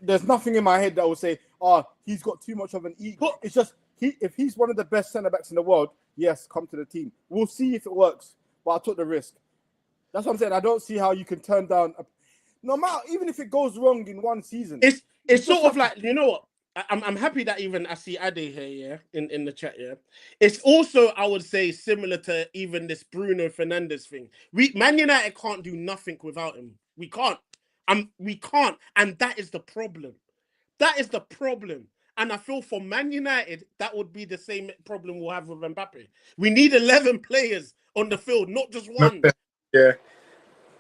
there's nothing in my head that would say, he's got too much of an ego. It's just if he's one of the best centre backs in the world, yes, come to the team. We'll see if it works. But I took the risk. That's what I'm saying. I don't see how you can turn down no matter, even if it goes wrong in one season. It's sort of like, you know what? I'm happy that even I see Ade here, in the chat, yeah. It's also, I would say, similar to even this Bruno Fernandes thing. Man United can't do nothing without him. We can't. We can't, and that is the problem. That is the problem. And I feel for Man United, that would be the same problem we'll have with Mbappe. We need 11 players on the field, not just one. Yeah.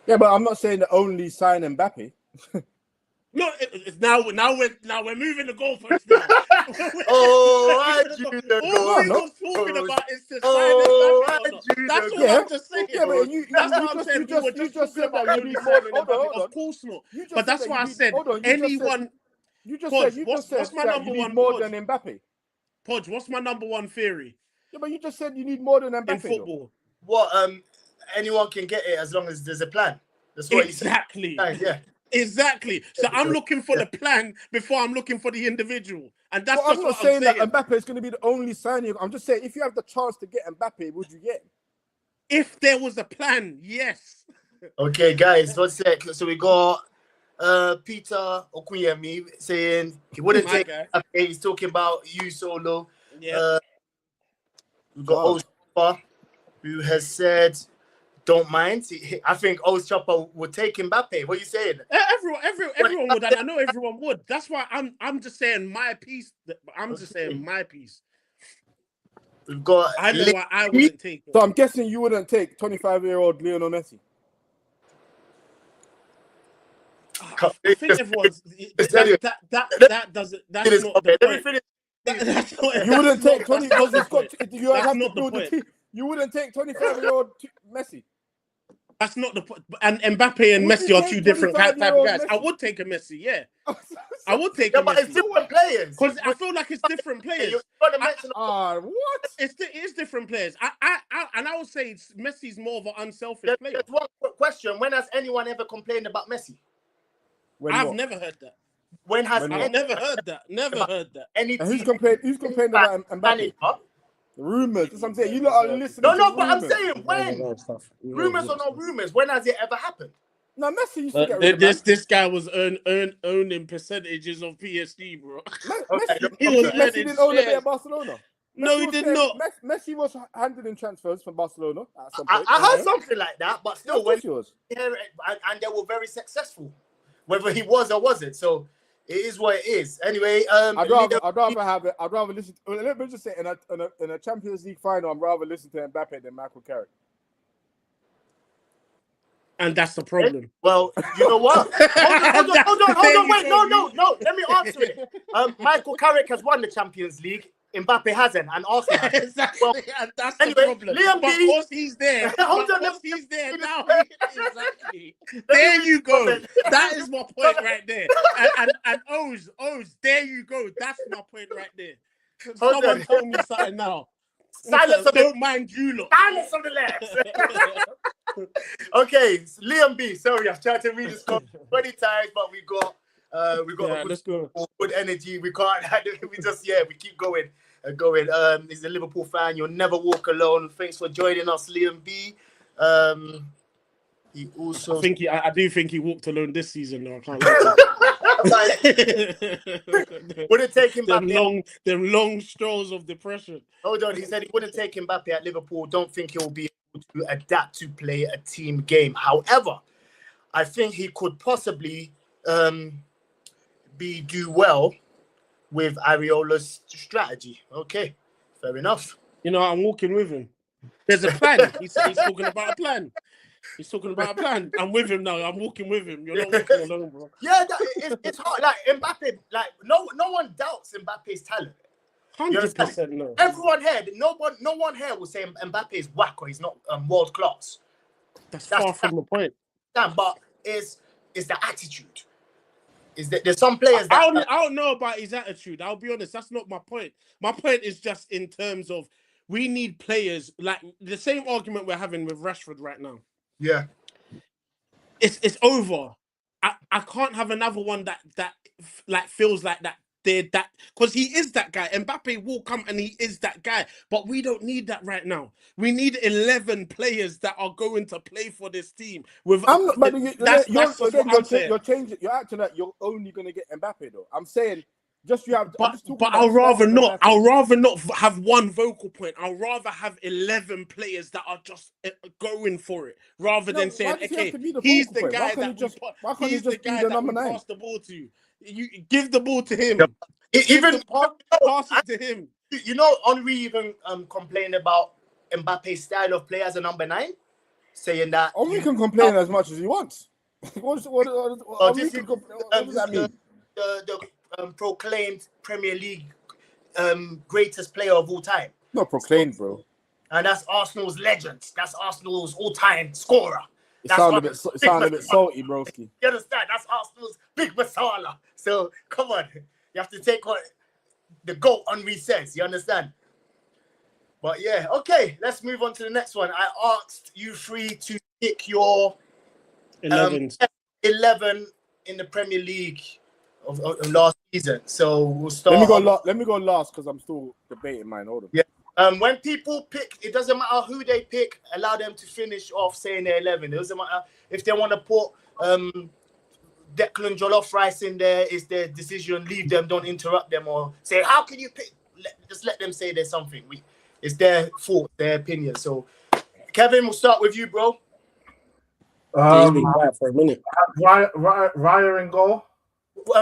Yeah, but I'm not saying that only sign Mbappe. No, it's now we're moving the goalposts now. I drew the all we're talking about is to sign Mbappe. That's all I'm just saying. Yeah, but that's what I'm saying. You just said that you need more. Hold on. Of course not. But that's why I said anyone. You just said what's my number you need one more than Mbappe. Podge, what's my number one theory? Yeah, but you just said you need more than Mbappe in football. What? Anyone can get it as long as there's a plan. That's what exactly. Yeah. Exactly. So I'm looking for the plan before I'm looking for the individual, and that's I'm not saying that Mbappe is going to be the only signing. I'm just saying if you have the chance to get Mbappe, would you get him? If there was a plan, yes. Okay, guys, one sec. So we got Peter Okunyemi saying he wouldn't take Mbappe. He's talking about you solo. Yeah. We've got Ospa, who has said don't mind. I think Chopper would take Mbappe. What are you saying? Everyone would, and I know everyone would. That's why I'm just saying my piece. I'm just saying my piece. We've got. I know why I wouldn't take it. So I'm guessing you wouldn't take 25-year-old Lionel Messi. I think everyone's that doesn't. That's not the point. You wouldn't take 20 because he's got. You have to build the team. You wouldn't take 25-year-old Messi. That's not the point. And Mbappe and Messi are two different type of guys. Messi? I would take a Messi, yeah. I would take a Messi. But it's different players. Because I feel like it's different players. What? It's different players. I would say Messi's more of an unselfish player. There's one quick question. When has anyone ever complained about Messi? I've never heard that. I've never heard that. Never heard that. Who's complained about Mbappe? Rumors. That's what I'm saying. You lot are listening. No, but I'm saying when. Rumors or no rumors. When has it ever happened? No, Messi used to get rid of this guy was owning percentages of PSG, bro. Messi didn't own a bit of Barcelona. No, he did not. Messi was handling transfers from Barcelona at some point. I heard something like that, but still, when he was, and they were very successful, whether he was or wasn't. So it is what it is. Anyway, I'd rather have it. I'd rather listen. Let me just say, in a Champions League final, I'd rather listen to Mbappe than Michael Carrick. And that's the problem. Well, you know what? Hold on. Wait, no. Let me answer it. Michael Carrick has won the Champions League. Mbappe hasn't, and Arsenal has. Exactly. Well, and that's the problem. Liam but of course he's there. He's there now. Exactly. There you go. That is my point right there. And O's, there you go. That's my point right there. Someone told me something now. Silence don't mind you lot. Silence on the left. Okay, Liam B. Sorry, I've tried to read this comment 20 times, but we got let's go. Good energy. We can't. We keep going. He's a Liverpool fan. You'll never walk alone. Thanks for joining us, Liam B. He also. I do think he walked alone this season. Though I can't. Wouldn't take him back. Them long strolls of depression. Hold on. He said he wouldn't take Mbappe at Liverpool. Don't think he'll be able to adapt to play a team game. However, I think he could possibly do well with Areola's strategy. Okay, fair enough. You know, I'm walking with him. There's a plan. He's talking about a plan. He's talking about a plan. I'm with him now. I'm walking with him. You're not walking alone, bro. Yeah, it's hard. Like Mbappe, like no one doubts Mbappe's talent. 100% no. Everyone here, no one here will say Mbappe is whack or he's not world class. That's far from the point. But it's the attitude. Is that there's some players that I don't know about his attitude. I'll be honest. That's not my point. My point is just in terms of we need players like the same argument we're having with Rashford right now. yeah. It's over. I can't have another one that like feels like that. They're that because he is that guy. Mbappe will come and he is that guy. But we don't need that right now. We need 11 players that are going to play for this team. With I'm not, but that's just what I'm saying. you're changing. You're acting like you're only going to get Mbappe though. I'm saying just you have. I'm But just talking but about I'll rather not. Mbappe. I'll rather not have one vocal point. I'll rather have 11 players that are just going for it, rather than saying, why does he have "Okay, to be the he's focal the point? Why guy can't he that just? Why can't he he's the just be guy the that number we 9? pass the ball to." You give the ball to him. Even pass it to him. you know, Henry even complained about Mbappe's style of play as a number 9, saying that Henry can complain as much as he wants. what does that mean? The proclaimed Premier League greatest player of all time. Not proclaimed, bro. And that's Arsenal's legend. That's Arsenal's all-time scorer. It sounded a bit salty, broski. You understand? That's Arsenal's big masala. So come on, you have to take what the GOAT Henry says. You understand? But yeah, okay. Let's move on to the next one. I asked you three to pick your 11 in the Premier League of last season. So we'll start. Let me go last because I'm still debating mine. Hold on. Yeah. When people pick, it doesn't matter who they pick. Allow them to finish off saying they're 11. It doesn't matter if they want to put Declan Jollof Rice in there. It's their decision. Leave them. Don't interrupt them or say, "How can you pick?" Just let them say there's something. It's their thought, their opinion. So, Kevin, we'll start with you, bro. He's been quiet for a minute. Raya in goal.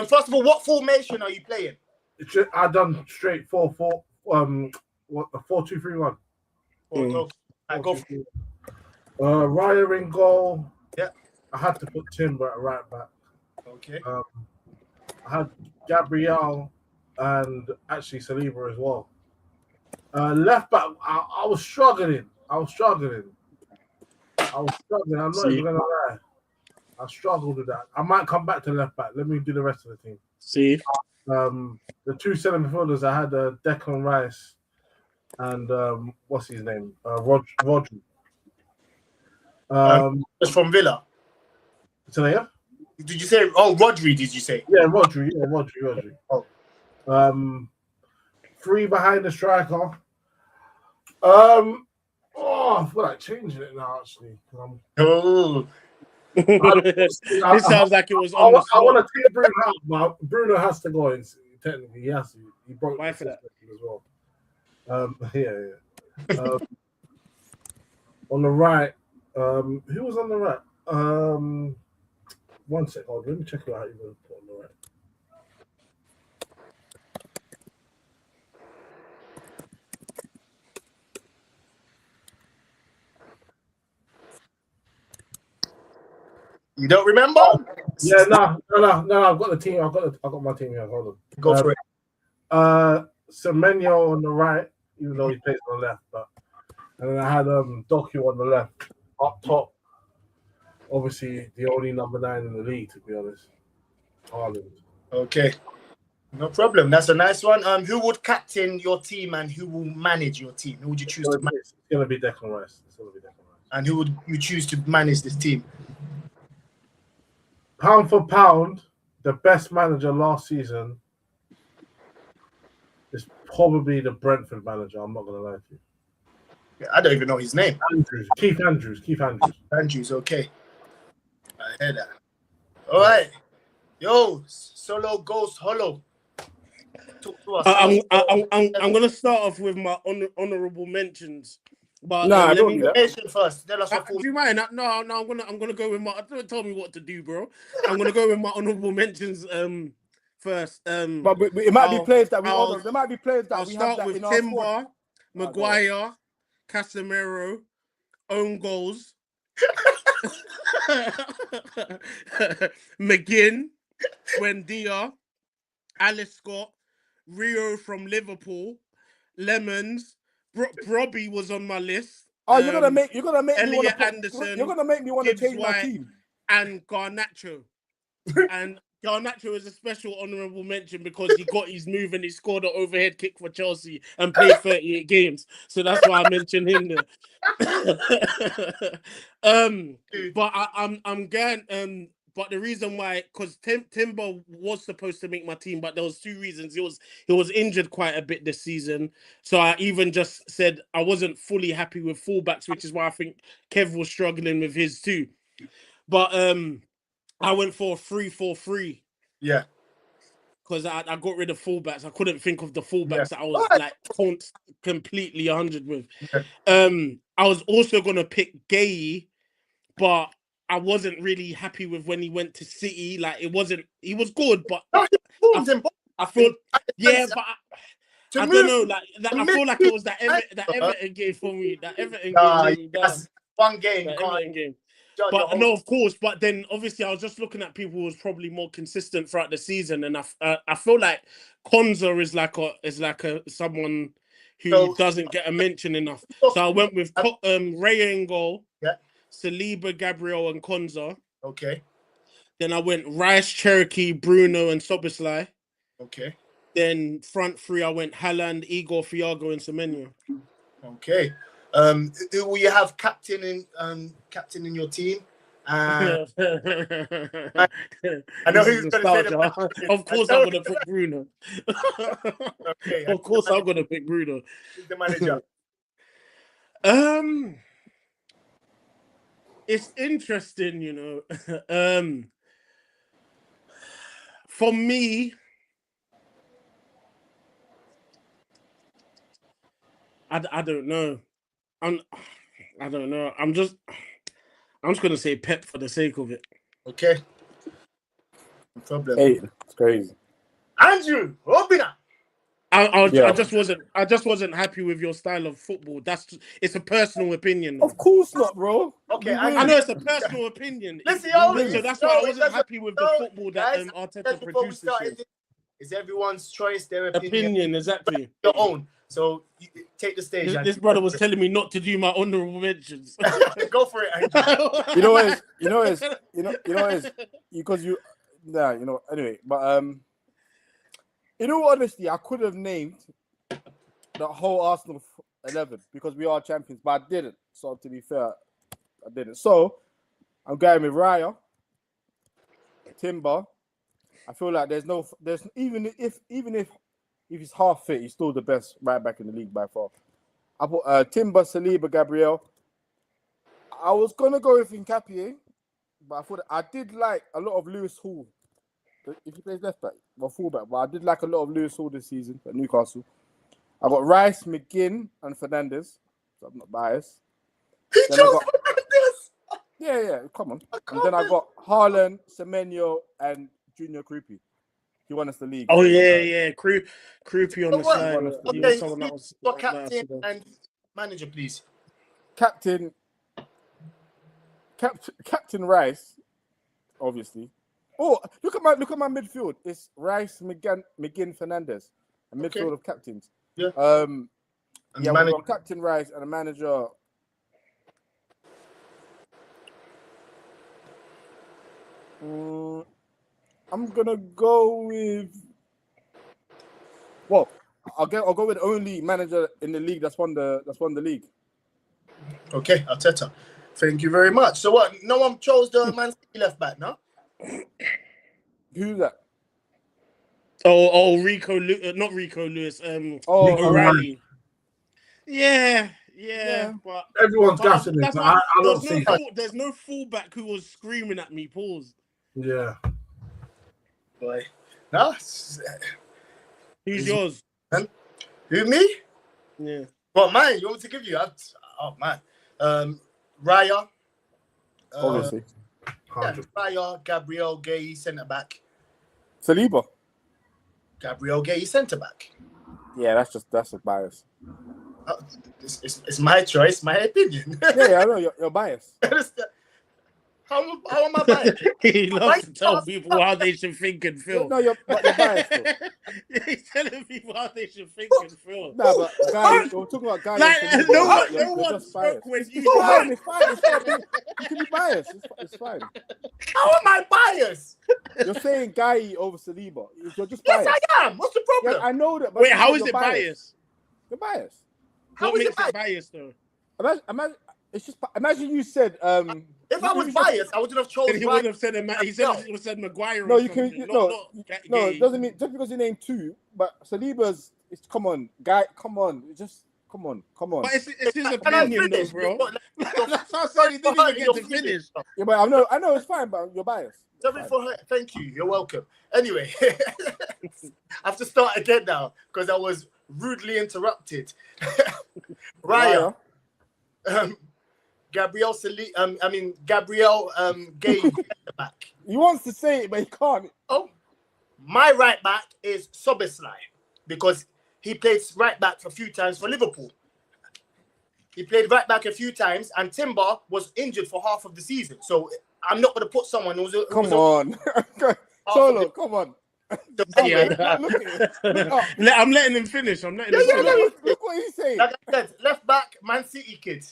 First of all, what formation are you playing? I done straight 4-4. What 4-2-3-1. I go for Raya in goal. Yeah. I had to put Timber at right back. Okay. I had Gabriel and actually Saliba as well. Left back, I was struggling. I'm not even gonna lie. I struggled with that. I might come back to left back. Let me do the rest of the team. See. The two centre midfielders, I had Declan Rice and what's his name? Rodri. It's from Villa. So yeah. Did you say? Oh, Rodri. Did you say? Yeah, Rodri. Oh. 3 behind the striker. I feel like changing it now. Actually, This sounds like it was. I want to take Bruno out, but Bruno has to go. Technically, he has to. He broke the system as well. Yeah. On the right, who was on the right? 1 second. Let me check out how you going to put on the right. You don't remember? Yeah, no. I've got the team. I've got my team here. Hold on. Go for it. Semenyo on the right, even though he plays on the left, and then I had Doku on the left. Up top, obviously the only number 9 in the league, to be honest. Haaland. Okay. No problem. That's a nice one. Who would captain your team and who will manage your team? Who would you choose to manage? It's gonna be Declan Rice. And who would you choose to manage this team? Pound for pound, the best manager last season is probably the Brentford manager. I'm not gonna lie to you. Yeah, I don't even know his name. Keith Andrews. Andrews, okay. I heard that. All right. Yo, Solo Ghost Hollow. Talk to us. I'm gonna start off with my honorable mentions. But let me first. Tell us what do you mind? No, I'm gonna go with my. Don't tell me what to do, bro. I'm gonna go with my honorable mentions first. But it might be players that we honor. There might be players that I'll we start have that with in our Timber, squad. Maguire, Casemiro, own goals, McGinn, Buendia, Alice Scott, Rio from Liverpool, Lemons. Robbie was on my list. Oh, you're gonna make me want Elliot Anderson. You're gonna make me want to change my team. And Garnacho. And Garnacho is a special honourable mention because he got his move and he scored an overhead kick for Chelsea and played 38 games. So that's why I mentioned him there. But I'm going. But the reason why, because Timber was supposed to make my team, but there was 2 reasons. He was injured quite a bit this season, so I even just said I wasn't fully happy with fullbacks, which is why I think Kev was struggling with his too. But I went for a 3-4-3. Yeah. Because I got rid of fullbacks. I couldn't think of the fullbacks that I was like completely 100 with. Yeah. I was also gonna pick Gay, but I wasn't really happy with when he went to City. Like he was good, but I thought, yeah, but I don't know. Like I feel like it was that Everton game for me. That Everton game let me down. That's one game. That Everton game. But no, of course. But then, obviously, I was just looking at people who was probably more consistent throughout the season, and I feel like Konza is like a someone who doesn't get a mention enough. So I went with Ray in goal, Saliba, Gabriel, and Konza. Okay. Then I went Rice, Cherokee, Bruno, and Soboslai. Okay. Then front 3, I went Haaland, Igor, Thiago, and Semenyo. Okay. Who will you have captain in your team? I know who's going to say the Of course, I'm going to pick Bruno. Okay. Of course, I'm going to pick Bruno. Who's the manager? It's interesting, you know. For me, I don't know. I don't know. I'm just gonna say Pep for the sake of it. Okay. No problem. Hey, it's crazy. Andrew, Robina. I just wasn't happy with your style of football. It's a personal opinion. Of course not, bro. Okay, I know it's a personal opinion. Listen, so that's why I wasn't happy with the football that Arteta produced. It's everyone's choice, their opinion, exactly. Your own. So take the stage. This brother was telling me not to do my honourable mentions. Go for it, Andrew. You know what is because anyway, but in all honesty, I could have named the whole Arsenal 11 because we are champions, but I didn't. So to be fair, I didn't. So I'm going with Raya, Timber. I feel like there's even if he's half fit, he's still the best right back in the league by far. I put Timber, Saliba, Gabriel. I was gonna go with Nkapie, but I thought I did like a lot of Lewis Hall. If he plays left back or fullback, but I did like a lot of Lewis Hall this season at Newcastle. I got Rice, McGinn, and Fernandes, so I'm not biased. He chose Fernandes. Yeah, come on. And then I got Haaland, Semenyo, and Junior Creepy. He won us the league. Oh yeah, Creepy on the side. Okay, what captain and manager, please? Captain Rice, obviously. Oh, look at my midfield. It's Rice, McGinn, Fernandes, a midfield of captains. Yeah. We got Captain Rice and a manager. I'm gonna go with. Well, I'll go with the only manager in the league that's won the league. Okay, Arteta. Thank you very much. So what? No one chose the Man City left back, no? Who's that? Rico, not Rico Lewis. O'Reilly. Yeah. But everyone's gassing it. There's no fullback who was screaming at me. Pause. Yeah. Boy. No. Who's yours? Who, me? Yeah. What, mine? You want me to give you? Oh, man. Raya. Obviously. Raya, Gabriel, Gay, centre-back. Saliba. Gabriel, Gay, centre-back. Yeah, that's a bias. It's my choice, my opinion. Yeah, I know you're biased. How am I biased? He loves to tell people how they should think and feel. No, you're biased. Though. He's telling people how they should think and feel. Nah, but guys, we're talking about guys. Like, no one just spoke biased. when It's you. fine. It's fine. You can be biased. It's fine. How am I biased? You're saying Guy over Saliba. You're just Yes, biased. I am. What's the problem? Yeah, I know that. But Wait, how is you're it biased? You're biased. How What is makes it it biased though? Imagine. It's just. Imagine you said. If I was biased, I would have chosen. He wouldn't have said him. He said he would have said Maguire. No, or you can. something, No, not it doesn't mean just because you name two. But Saliba's. It's come on, Guy. Come on, just come on. But it's his Can I opinion, though, finish? bro. You're- That's what I said. He didn't even get to finish. Yeah, but I know it's fine, but you're biased. Sorry for her. Thank you. You're welcome. Anyway, I have to start again now because I was rudely interrupted. Raya, Gabriel Gay back. He wants to say it, but he can't. Oh, my right back is Soboslai because he played right back a few times for Liverpool. He played right back a few times, and Timber was injured for half of the season. So I'm not going to put someone who's Come on, Solo, come on. Yeah, Look at it. I'm letting him finish. I'm letting him finish. Look what he's saying. Like I said, left back, Man City kid.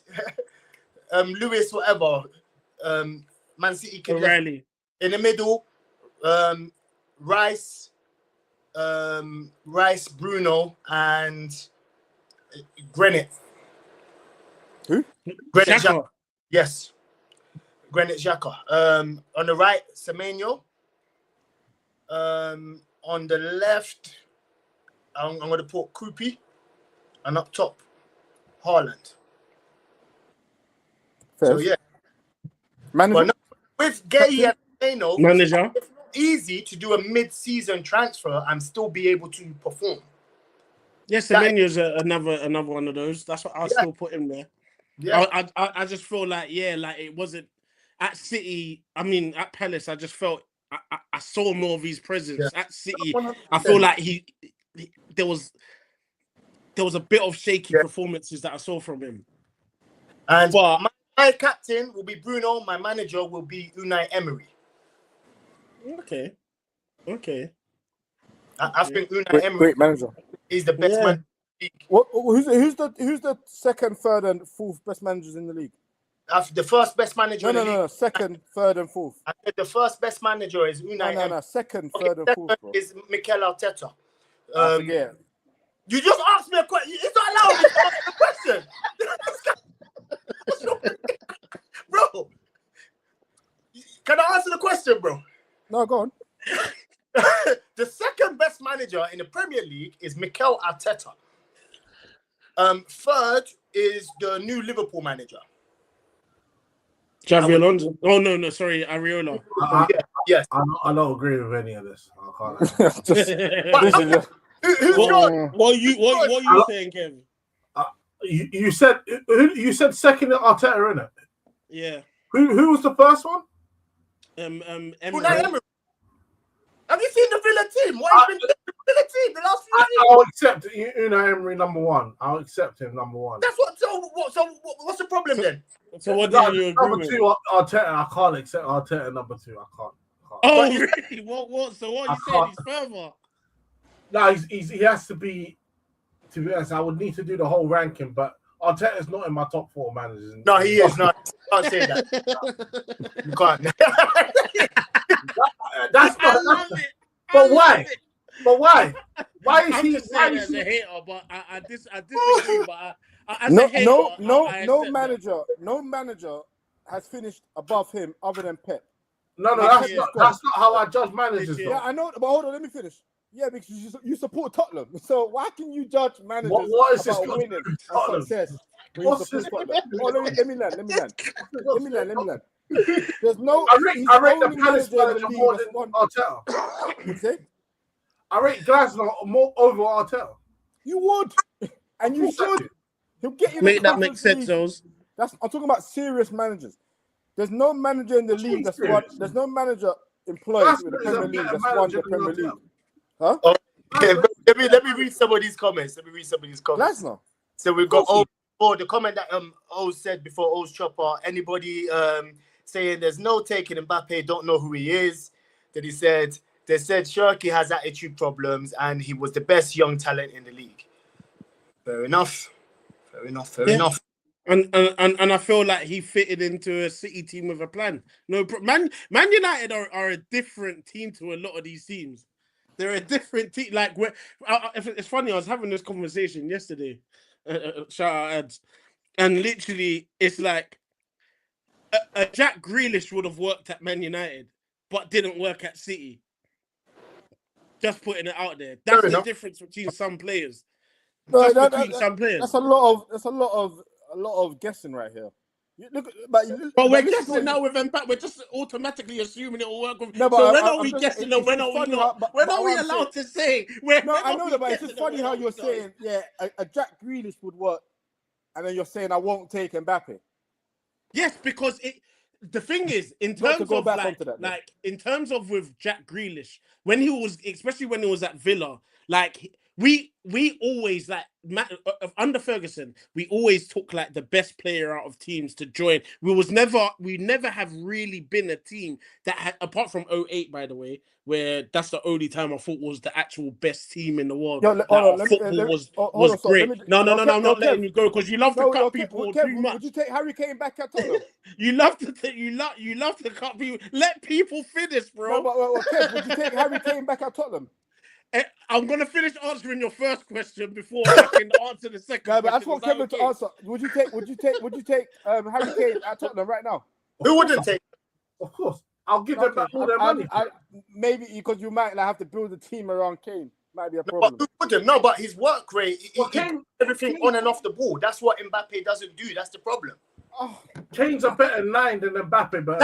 Lewis, whatever. Man City kid. O'Reilly. In the middle, Rice, Bruno, and Granit. Who? Granit Xhaka. Xhaka. Yes. Granit Xhaka. On the right, Semenyo. On the left, I'm going to put Krupi. And up top, Haaland. So, yeah. Manager? But no, with Gay and Mano, Manager. it's not easy to do a mid-season transfer and still be able to perform. Yes, Semenyo's another one of those. That's what I'll still put him there. Yeah. I just feel like it wasn't at City. I mean, at Palace, I just felt I saw more of his presence. At City. 100%. I feel like there was a bit of shaky performances that I saw from him. And but my captain will be Bruno. My manager will be Unai Emery. Okay. I think Unai Emery Great manager. is the best man. Who's the second, third, and fourth best managers in the league? The first best manager. No. Second, third, and fourth. I said the first best manager is Unai. No. Second, Okay, third, and fourth. Bro. is Mikel Arteta. I forget. You just asked me a question. It's not allowed to ask the question, bro. Can I answer the question, bro? No, go on. The second best manager in the Premier League is Mikel Arteta. Third is the new Liverpool manager. Xavi Alonso. Oh no, sorry, Areola. Yes. I don't agree with any of this. I can't. What are you saying, Kevin? You said second at Arteta, innit? Yeah. Who was the first one? Emery. Unai Emery. Have you seen the Villa team? What has been doing the Villa team the last few years? I'll accept Unai Emery number one. I'll accept him number one. That's what. So what's the problem then? So what do you agree number with? two, Arteta. I can't accept Arteta number two. I can't. Oh, really? What? So what are you saying? He's further. No, he has to be. To be honest, I would need to do the whole ranking, but Arteta's not in my top four managers. No, he is not. You can't say that. You can't. That's not. But why? But why? Why is I'm he? just Why saying is as he? a hater, but I disagree. But as a hater, No manager has finished above him other than Pep. No, that's not how I judge managers. Yeah, I know, but hold on, let me finish. Yeah, because you support Tottenham, so why can you judge managers what is this about got winning to do with and Tottenham? success? When What's you this support got to Tottenham? do with Let me land. There's no. I rate the Palace manager more than Arteta. You say? I rate Glasner more over Arteta. You would, and you should. He'll get you. Make that make sense, those. I'm talking about serious managers. There's no manager in the league that's won. There's no manager employed in the Premier League that's won the Premier League. Huh? Okay, let me read some of these comments. Glasner. So we've got the comment that O said before O's Chopper. Anybody saying there's no taking Mbappe, don't know who he is. Then they said Shirky has attitude problems and he was the best young talent in the league. Fair enough. And I feel like he fitted into a City team with a plan. No, Man United are a different team to a lot of these teams. They're a different team. Like, it's funny. I was having this conversation yesterday. Shout out ads, and literally, it's like a Jack Grealish would have worked at Man United, but didn't work at City. Just putting it out there. That's the difference between some players. No, Some players. That's a lot of guessing right here. But we're guessing now with Mbappe. We're just automatically assuming it will work with. No, but so when are we guessing and when are we not? When are we allowed to say? No, I know that, but it's just funny how you're saying, yeah, a Jack Grealish would work, and then you're saying I won't take Mbappe. Yes, because the thing is, in terms of like in terms of with Jack Grealish, when he was, especially when he was at Villa, like we always like under Ferguson, we always took like the best player out of teams to join. We never have really been a team that had, apart from 08, by the way, where that's the only time I thought was the actual best team in the world. Football was great. No, I'm not letting you go because you love to cut people too much. Would you take Harry Kane back at Tottenham? You love to cut people. Let people finish, bro. No, but Kev, would you take Harry Kane back at Tottenham? I'm gonna finish answering your first question before I can answer the second. No, but I just want Kevin to answer. Would you take Harry Kane at Tottenham right now? Who wouldn't take? Of course, I'll give them back all their money. Maybe because you might have to build a team around Kane. Might be a problem. But who wouldn't? No, but his work rate, everything on and off the ball. That's what Mbappe doesn't do. That's the problem. Kane's a better 9 than Mbappe, but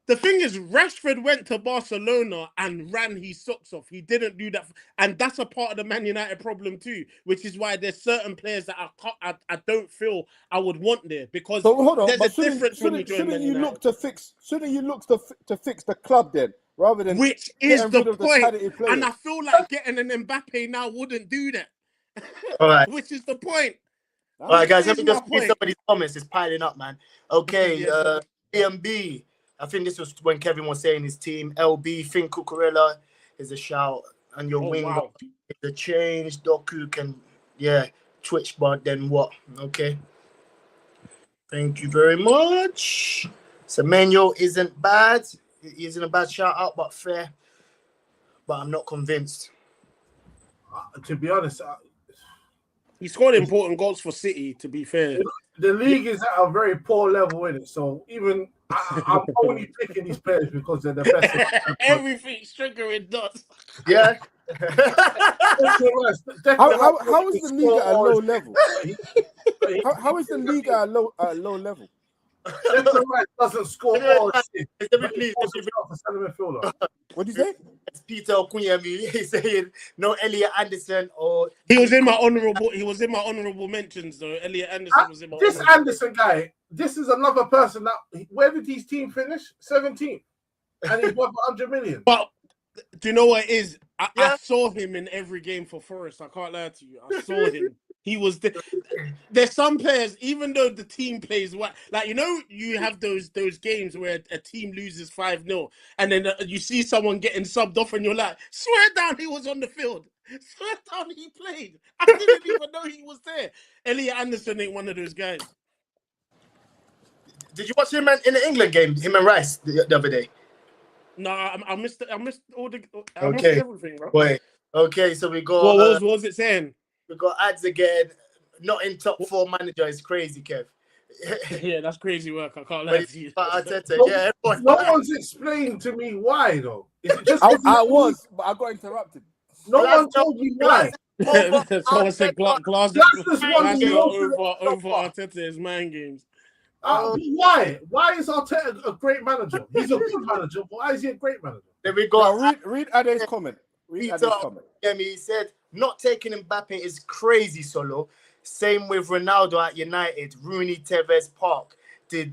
the thing is, Rashford went to Barcelona and ran his socks off. He didn't do that, and that's a part of the Man United problem too. Which is why there's certain players that I don't feel I would want there because there's a difference when you join Man United. Shouldn't you look to fix the club then, rather than which is the point? And I feel like getting an Mbappe now wouldn't do that. All right, which is the point. All right, guys, let me just read some of these comments. It's piling up, man. Okay, BMB. I think this was when Kevin was saying his team. LB, Finn Cucurella is a shout. And your wing is a change. Doku can, twitch, but then what? Okay. Thank you very much. Semenyo isn't bad. He isn't a bad shout out, but fair. But I'm not convinced. To be honest, he scored important goals for City, to be fair. The league is at a very poor level in it. So even I'm only picking these players because they're the best. Everything's triggering dots. Yeah. How is the league at a low level? How is the league at a low level? Doesn't score all shit. What do you say? It's Peter Okunyemi. He's saying no Elliot Anderson or he was in my honourable mentions though. Elliot Anderson was in my this Anderson guy. This is another person that where did his team finish? 17th. And he's worth 100 million. But do you know what it is? I saw him in every game for Forest. I can't lie to you. I saw him. He was there's some players, even though the team plays well, like you have those games where a team loses 5-0 and then you see someone getting subbed off and you're like, swear down he was on the field. Swear down he played. I didn't even know he was there. Elliot Anderson ain't one of those guys. Did you watch him in the England game? Him and Rice the other day. No, I missed all the. I missed everything, bro. Wait. Okay, so we got. What was it saying? We got ads again. Not in top 4 manager is crazy, Kev. Yeah, that's crazy work. I can't lie to you. No one's explained to me why though. Is it just I was, but I got interrupted. No one told me why. Someone said Glasgow over Arteta's man games. Why? Why is Arteta a great manager? He's a good manager, but why is he a great manager? Then we got read Ade's comment. He said not taking Mbappe is crazy, Solo. Same with Ronaldo at United, Rooney, Tevez, Park. did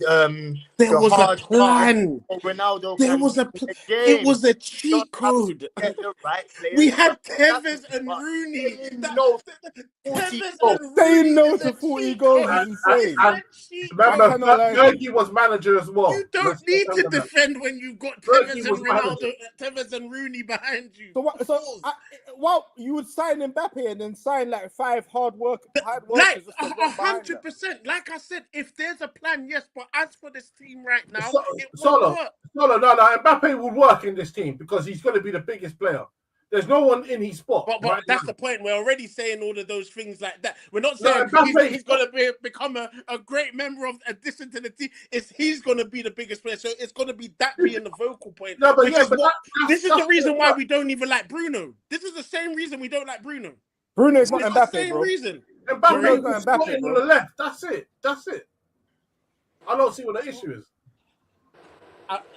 There was a hard plan. pass for Ronaldo. There can was a win plan. the It game. was a You cheat don't have to code. get the right players. We had Tevez and But Rooney. saying That- no, Tevez 40 goals. and Saying Rooney no is to a 40 cheat goals code. is insane. It's a cheat Remember, I cannot lie to you. Fergie was manager as well. You don't Let's need to remember that. defend when you've got Fergie Tevez was and Ronaldo, manager. Tevez and Rooney behind you. So what? So well, you would sign Mbappe and then sign like 5 hard workers Like just to run behind them. 100%. Like I said, if there's a plan, yes. But as for this team right now, it won't Solo, work. no. Mbappe will work in this team because he's going to be the biggest player. There's no one in his spot. But right that's now. the point. We're already saying all of those things like that. We're not No, saying Mbappe- he's going to become a great member of addition to the team. He's going to be the biggest player. So it's going to be that being the vocal point. No, but Which yeah, is but what, that's this is the reason why what- we don't even like Bruno. This is the same reason we don't like Bruno. Bruno's not It's the Mbappe, same bro. reason. Mbappe Sorry? is Mbappe, slotting on bro. the left. That's it. I don't see what the issue is.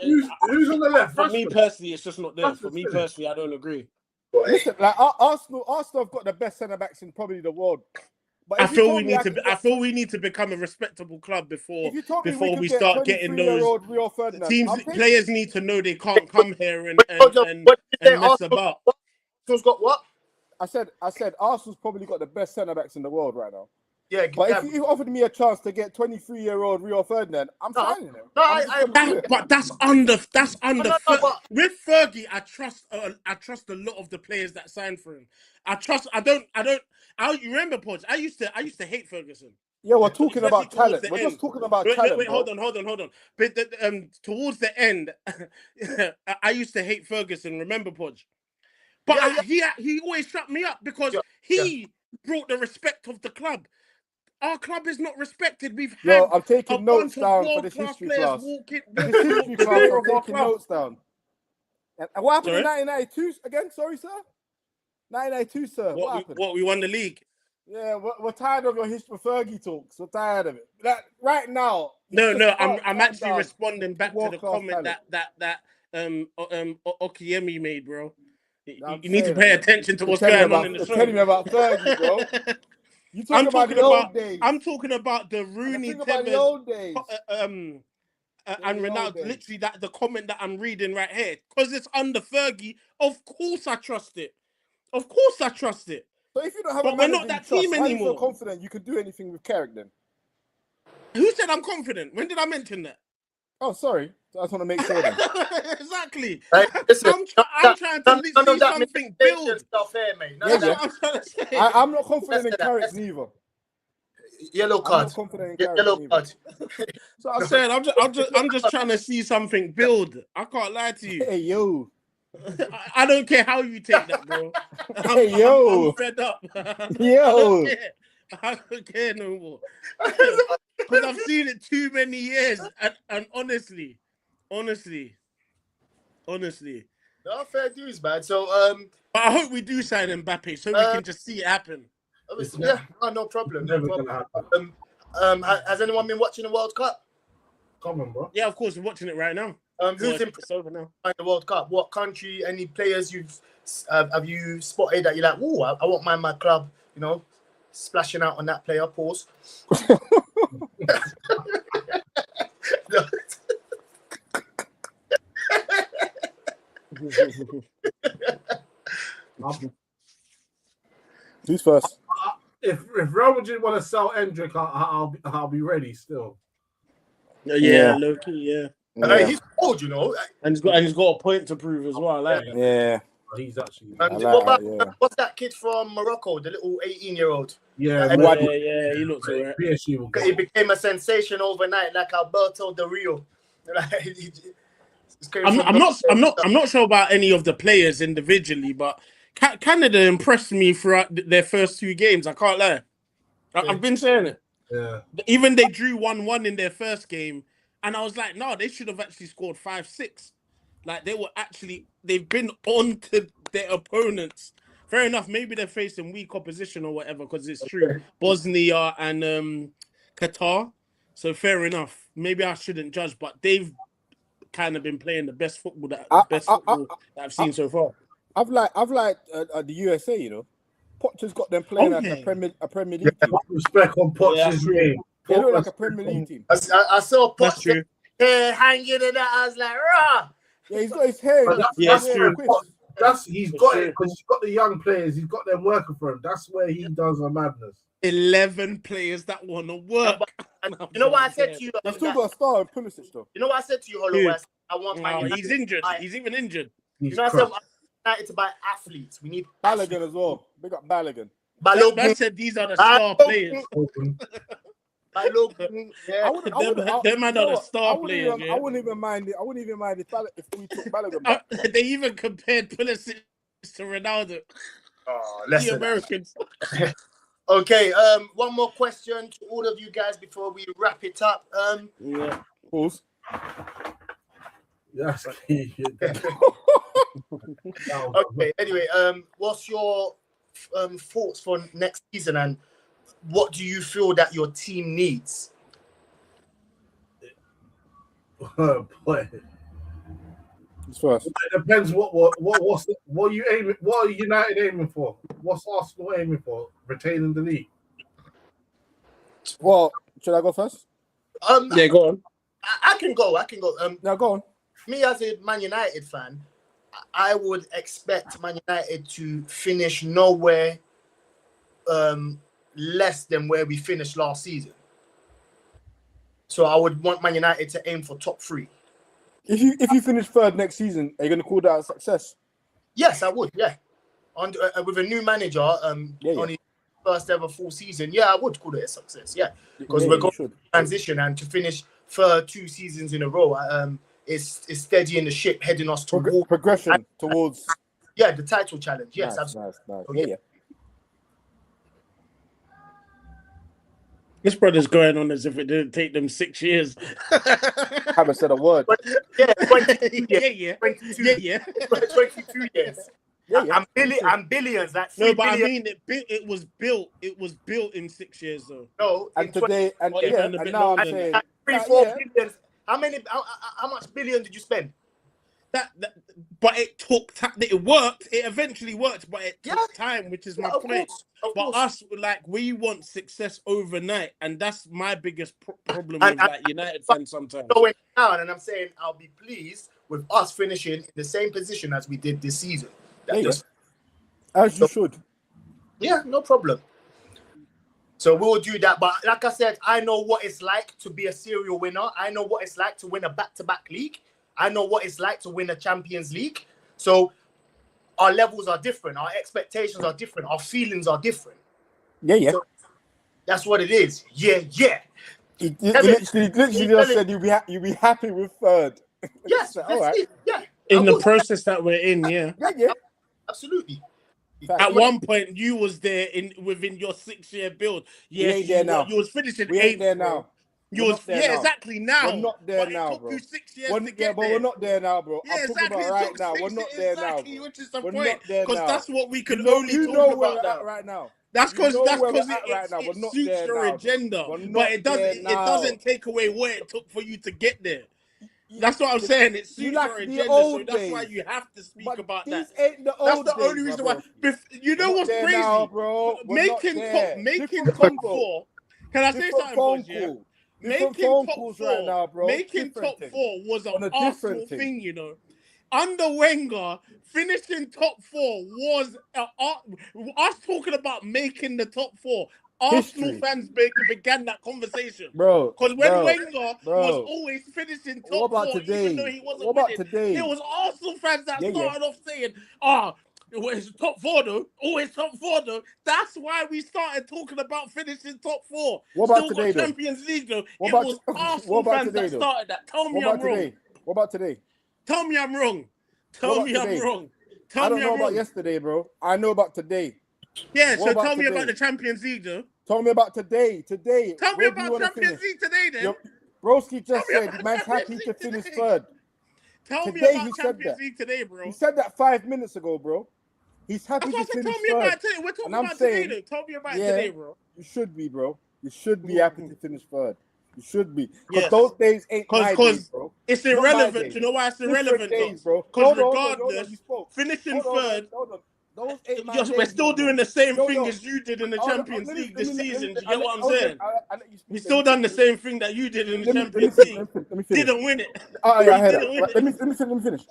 Who's on the left? For me Rashford? personally, it's just not there. Rashford's For me finished. personally, I don't agree. Listen, like Arsenal have got the best centre backs in probably the world. But I if you feel told we me need could to. get- I feel we need to become a respectable club before If you told me before could we get start getting those 23-year-old Rio Ferdinand, teams. I'm taking- Players need to know they can't come here and What did you say, mess Arsenal? about. Arsenal's got what? I said Arsenal's probably got the best centre backs in the world right now. Yeah, But yeah. if you offered me a chance to get 23-year-old Rio Ferdinand, I'm No, signing him. no, I'm just gonna do it. But that's under. no, but- With Fergie, I trust a lot of the players that signed for him. You remember, Podge? I used to hate Ferguson. Yeah, we're talking Especially about towards talent. the We're end. just talking about Wait, talent. wait, bro. hold on. But towards the end, I used to hate Ferguson. Remember, Podge? But he always shut me up because he brought the respect of the club. Our club is not respected. We've had Yo, I'm a taking notes bunch of down for this world-class history players class. walking This history the class, door I'm of our taking club. notes down. And what happened Sorry? in 1992 again? Sorry, sir. 1992, sir. What happened? We won the league. Yeah, we're tired of your history Fergie talks. We're tired of it. Right now. No, just I'm calm actually down. responding back to the World-class comment talent. that Okiemi made, bro. I'm You need to saying pay that. attention to You're what's telling going me on in the you're show. telling me about Fergie, bro. You I'm talking about talking the old about days. I'm talking about the Rooney, Think about the Tevez, old days. and the old Ronaldo. days. Literally, that the comment that I'm reading right here, because it's under Fergie. Of course, I trust it. Of course, I trust it. So if you don't have But a we're manager not that you trust, team how do you feel anymore. confident you could do anything with Carrick then? Who said I'm confident? When did I mention that? Oh, sorry. I just want to make sure then. Exactly. Hey, listen, I'm trying to none see of that something manipulation build. stuff here, mate. None Yeah, of That's that. what I'm trying to say. I'm not confident in That's- Carrick that's- neither. Yellow I'm card. not confident in Carrick Yellow neither. card. So I'm saying I'm just trying to see something build. I can't lie to you. Hey, yo. I don't care how you take that, bro. Hey, yo. I'm fed up. Yo. I don't care no more. Because I've seen it too many years. And honestly. No, fair dues, man. So, But I hope we do sign Mbappe so we can just see it happen. yeah, no problem. No Never problem. gonna happen. Has anyone been watching the World Cup? Come on, bro. Yeah, of course, we're watching it right now. Who's Well, in it's over now. the World Cup? What country? Any players have you spotted that you're like, oh, I want my club, you know, splashing out on that player? Pause. Who's first? If Real Madrid want to sell Endrick, I'll be ready still. Yeah, Loki, yeah. He's old, you know. And he's got a point to prove as well. I like that. Yeah. He's actually. And I like that, what's that kid from Morocco, the little 18-year-old? Yeah, Yeah, he looks alright. PSG will He go. became a sensation overnight, like Alberto Del Rio. I'm not sure about any of the players individually, but Canada impressed me throughout their first 2 games. I can't lie. I've been saying it. Yeah. Even they drew 1-1 in their first game, and I was like, no, they should have actually scored 5-6. Like they've been on to their opponents. Fair enough, maybe they're facing weak opposition or whatever, because it's true. Bosnia and Qatar. So fair enough. Maybe I shouldn't judge, but they've kind of been playing the best football that I've seen so far. I've liked the USA, you know. Potter's got them playing like a Premier League team. Respect on Potts' name. They look like a Premier League team. I saw That's Poch true. hair hanging and that. I was like, rah. Yeah, he's got his hair. But that's true. He's For got sure. it because he's got the young players. He's got them working for him. That's where he does a madness. 11 players that want to work. You know what I said to you? They still got a star in Pulisic though. You know what I said to you, Hollow? I want Man Oh, United. he's injured. He's even injured. You know, I said I want United to buy athletes. We need Balogun as well. Big up Balogun. Man said these are the star players. Balogun. Yeah. Them man are the star players. I wouldn't even mind it. I wouldn't even mind if we took Balogun back. They even compared Pulisic to Ronaldo. Oh, The listen. Americans. Okay, one more question to all of you guys before we wrap it up. Yeah. Pause. Yes. Okay, anyway, what's your thoughts for next season and what do you feel that your team needs? Oh, boy. It's first. It depends what are you aiming? What are United aiming for? What's Arsenal aiming for? Retaining the league. Well, should I go first? Yeah, go on. I can go. No, go on. Me as a Man United fan, I would expect Man United to finish nowhere less than where we finished last season. So I would want Man United to aim for top 3. If you finish third next season, are you going to call that a success? Yes, I would. Yeah, with a new manager, on his first ever full season, yeah, I would call it a success. Yeah, because we're going to transition and to finish third 2 seasons in a row, is steadying the ship, heading us towards progression towards the title challenge. Yes, nice, absolutely. Nice. Okay. Yeah. This brother's going on as if it didn't take them 6 years. Haven't said a word. Yeah, 22 years. Yeah. 22 years. Yeah. I'm billions. That's No, but billion. I mean, it was built. It was built in 6 years, though. No, And today, and Well, yeah, even a and bit now I'm longer than saying, 3-4 billions. How much billion did you spend? But it took time. It worked. It eventually worked, but it took time, which is my point. But us, we want success overnight, and that's my biggest problem with United fans sometimes. Going down, and I'm saying I'll be pleased with us finishing in the same position as we did this season. As you should. Yeah, no problem. So we'll do that. But like I said, I know what it's like to be a serial winner. I know what it's like to win a back-to-back league. I know what it's like to win a Champions League. So our levels are different. Our expectations are different. Our feelings are different. Yeah. So that's what it is. Yeah. He literally just said you'll be happy with third. Yes, all right. Yeah. In the process that we're in, yeah. Absolutely. At one point, you was there within your 6-year build. We ain't there now. You was finishing We 8th. ain't there now. You was exactly now. We're not there now, it took bro. you 6 years to get But there. we're not there now, bro. Yeah, I'm talking exactly. about right now. We're not there now, bro. Which is the We're point. not there Because now. that's what we can You know only where talk we're about at now. right now. That's because Right now. it We're not suits there your now, agenda. We're not But it doesn't take away what it took for you to get there. That's what I'm saying. It suits your agenda, so that's why you have to speak about that. Ain't the old That's the only reason why. You know what's crazy? now, bro. Making top 4. Can I say something, boys? Yeah. Making top 4 right now, bro. Making top 4 was an Arsenal thing, you know. Under Wenger, finishing top 4 was us talking about making the top 4. Arsenal fans began that conversation, bro. Because when Wenger was always finishing top 4, even though he wasn't winning, it was Arsenal fans that started off saying, it's top 4 though. Always top 4 though. That's why we started talking about finishing top 4. What about today, though? Champions League though. It was Arsenal fans that started that. Tell me I'm wrong. What about today? Tell me I'm wrong. Tell me I'm wrong. I don't know about yesterday, bro. I know about today. Yeah, so tell me about the Champions League, though. Tell me about today. Tell me about Champions League today, then. Broski just said man's happy to finish third. Tell me about Champions League today, bro. He said that 5 minutes ago, bro. He's happy to finish third. We're talking about today, though. Tell me about today, bro. You should be, bro. You should be happy to finish third. You should be. Because those days ain't my days, bro. It's irrelevant. You know why it's irrelevant, days, bro? Because regardless, finishing third... Those ain't my We're days, still bro. doing the same Yo, thing yo. as you did in the Hold on, Champions let me- League let this me- let me- season. Do you I'll get let- what I'm hold on, saying? I'll let you speak. We Let still me done the finish. same thing that you did in the Let me Champions finish. League. Let me finish. Didn't win it. Oh yeah, I You heard didn't that. win Right, it. let me finish.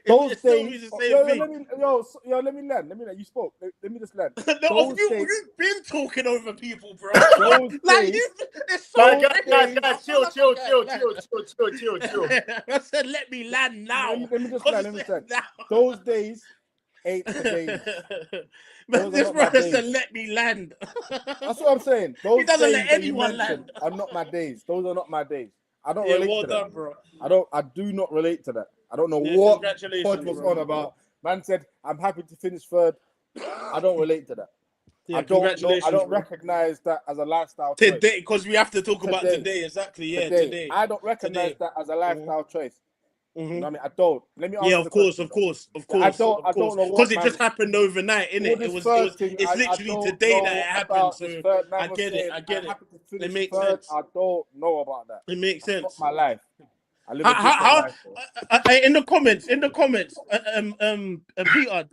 Those It's still days, the same yo, thing. let me, let me land. You spoke. Let me just land. No, Those days, you've been talking over people, bro. those Like days, it's so those crazy. Guys, I chill. feel like I said, let me land now. let me just 'Cause land. it's Let me land. now. Those days ain't the days. But Those are this not my brother days. said, let me land. That's what I'm saying. He Those doesn't days let that you anyone mentioned land. are not my days. Those are not my days. I don't Yeah, relate well to that. done, bro. I do not relate to that. I don't know Yeah, what congratulations, Pod was bro. on about. Man said, I'm happy to finish third. I don't relate to that. Yeah, I don't know. I congratulations, don't bro. recognize that as a lifestyle choice. Today, because we have to talk about Today. today. Exactly. Yeah, today. I don't recognize Today. that as a lifestyle choice. You Mm-hmm. know what I mean? I don't. Let me answer Yeah, of the course, question. of course, of I course, don't know because what it man. just happened overnight, All innit? this third thing, It's I literally don't today that know it happened. about this So third. I Man was get it. saying, I I'm get it. happy to It finish makes third. sense. I don't know about that. It makes That's not sense. my life. I live a different How life. in the comments, Peter,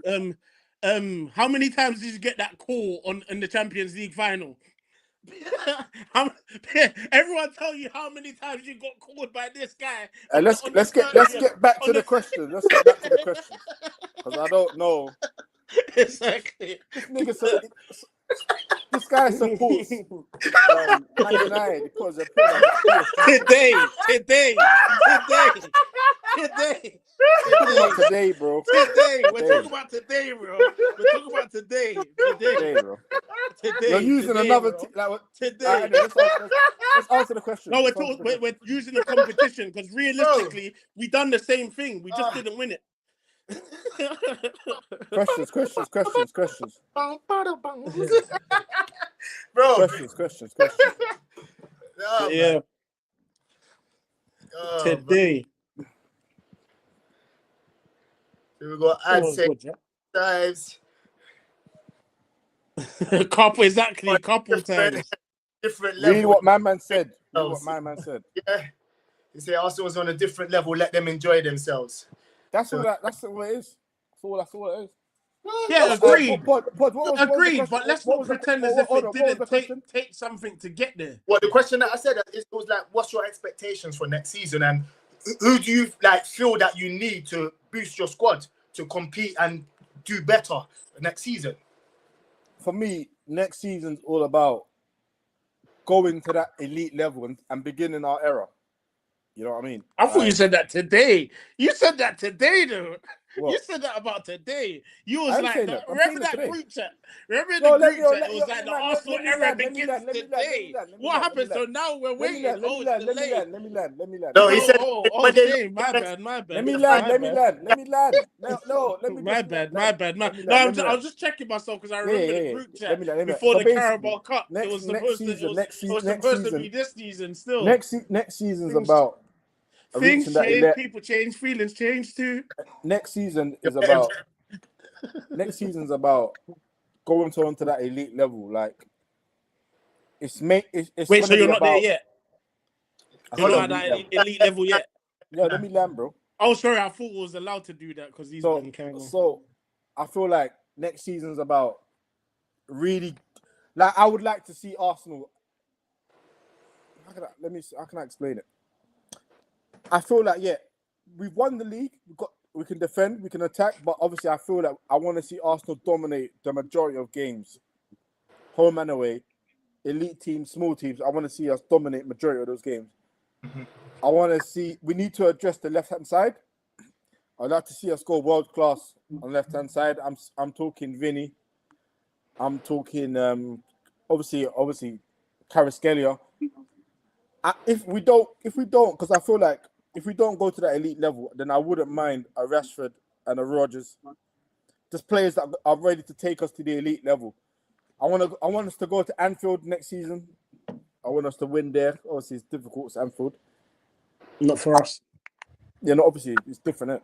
how many times did you get that call on in the Champions League final? How, everyone tell you how many times you got called by this guy. Let's get back to the question. Let's get back to the question because I don't know. Exactly. This nigga said this guy supports Man United because they're playing at PSG. Today. Talking about today, bro. We're talking about today, bro. We're talking about today, bro. You're using today, another bro. today. Today. Let's answer the question. No, we're using a competition because realistically, we done the same thing. We just didn't win it. Questions. Bro. Questions. Oh, Yeah. Today. Here we go. Add times. Couple times. Different level. Really what my man said. Yeah. You say Arsenal was on a different level, let them enjoy themselves. That's all it is. That's all it is. Yeah, agreed. Agreed, but let's not pretend as if it didn't take something to get there. Well, the question that I said it was like, what's your expectations for next season, and who do you like feel that you need to boost your squad to compete and do better next season? For me, next season's all about going to that elite level and beginning our era. You know what I mean? I thought you said that today. You said that today, though. What? You said that about today. You was like, remember that group chat? Remember the group chat? It was like the Arsenal era begins today. What happened? So now we're waiting. Let me land. No, he said. Shame. My bad. Let me land. No, let me. My bad. No, I was just checking myself because I remember the group chat before the Carabao Cup. It was supposed to be this season still. Next season's about things change, people change, feelings change too. Next season's about going onto that elite level. Like it's wait, so you're not there yet? You're not at that elite level yet? Yeah, let me land, bro. Oh, sorry, I thought I was allowed to do that because he's been kind of. So I feel like next season's about really, like I would like to see Arsenal. How can I explain it? I feel like we've won the league. We can defend, we can attack, but obviously I feel like I want to see Arsenal dominate the majority of games, home and away, elite teams, small teams. I want to see us dominate majority of those games. Mm-hmm. I want to see. We need to address the left-hand side. I'd like to see us go world class on the left-hand side. I'm talking Vinny. I'm talking obviously Kvaratskhelia. If we don't, because I feel like if we don't go to that elite level, then I wouldn't mind a Rashford and a Rodgers, just players that are ready to take us to the elite level. I want us to go to Anfield next season. I want us to win there. Obviously, it's difficult. It's Anfield. Not for us. Yeah, no, obviously it's different.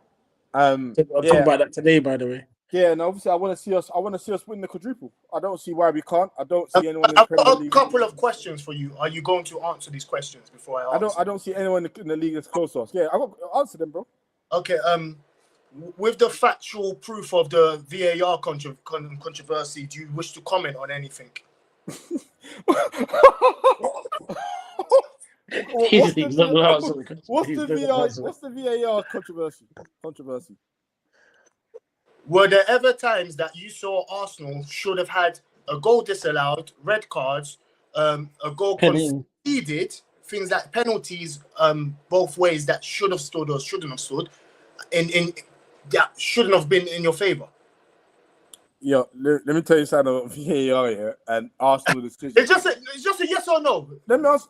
I'll talk about that today, by the way. Yeah, and obviously I want to see us win the quadruple. I don't see why we can't. I don't see anyone in the I've Premier got League. a couple of questions for you. Are you going to answer these questions before I answer? I don't see anyone in the league that's close to us. Yeah, I got answer them, bro. Okay. with the factual proof of the VAR controversy, do you wish to comment on anything? What's the VAR controversy? Were there ever times that you saw Arsenal should have had a goal disallowed, red cards, a goal conceded, things like penalties, both ways that should have stood or shouldn't have stood, in that shouldn't have been in your favour? Yeah, let me tell you something about VAR here and Arsenal decision. It's just a yes or no. Let me ask.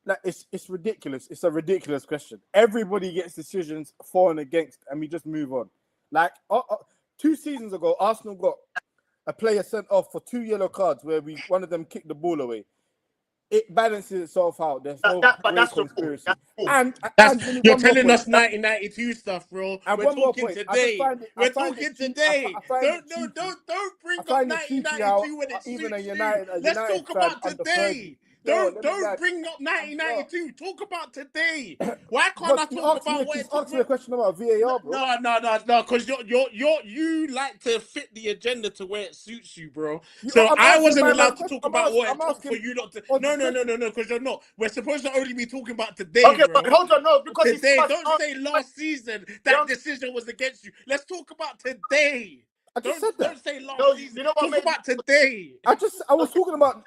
Like it's ridiculous. It's a ridiculous question. Everybody gets decisions for and against, and we just move on. Like 2 seasons ago, Arsenal got a player sent off for 2 yellow cards where one of them kicked the ball away. It balances itself out. There's no great conspiracy. And you're telling us 1992 stuff, bro. We're talking today. We're talking today. Don't bring up 1992 when it's even suits United. Let's talk about today. Don't bring up 1992. Talk about today. Why can't I talk about what it's asking a question about VAR, bro? No, because you like to fit the agenda to where it suits you, bro. So I wasn't allowed to talk about what it took for you not to. No, because you're not. We're supposed to only be talking about today, okay, bro. But hold on, no, because today. Don't say last season that decision was against you. Let's talk about today. I just said that. Don't say last season. You know what, talk about today. I was talking about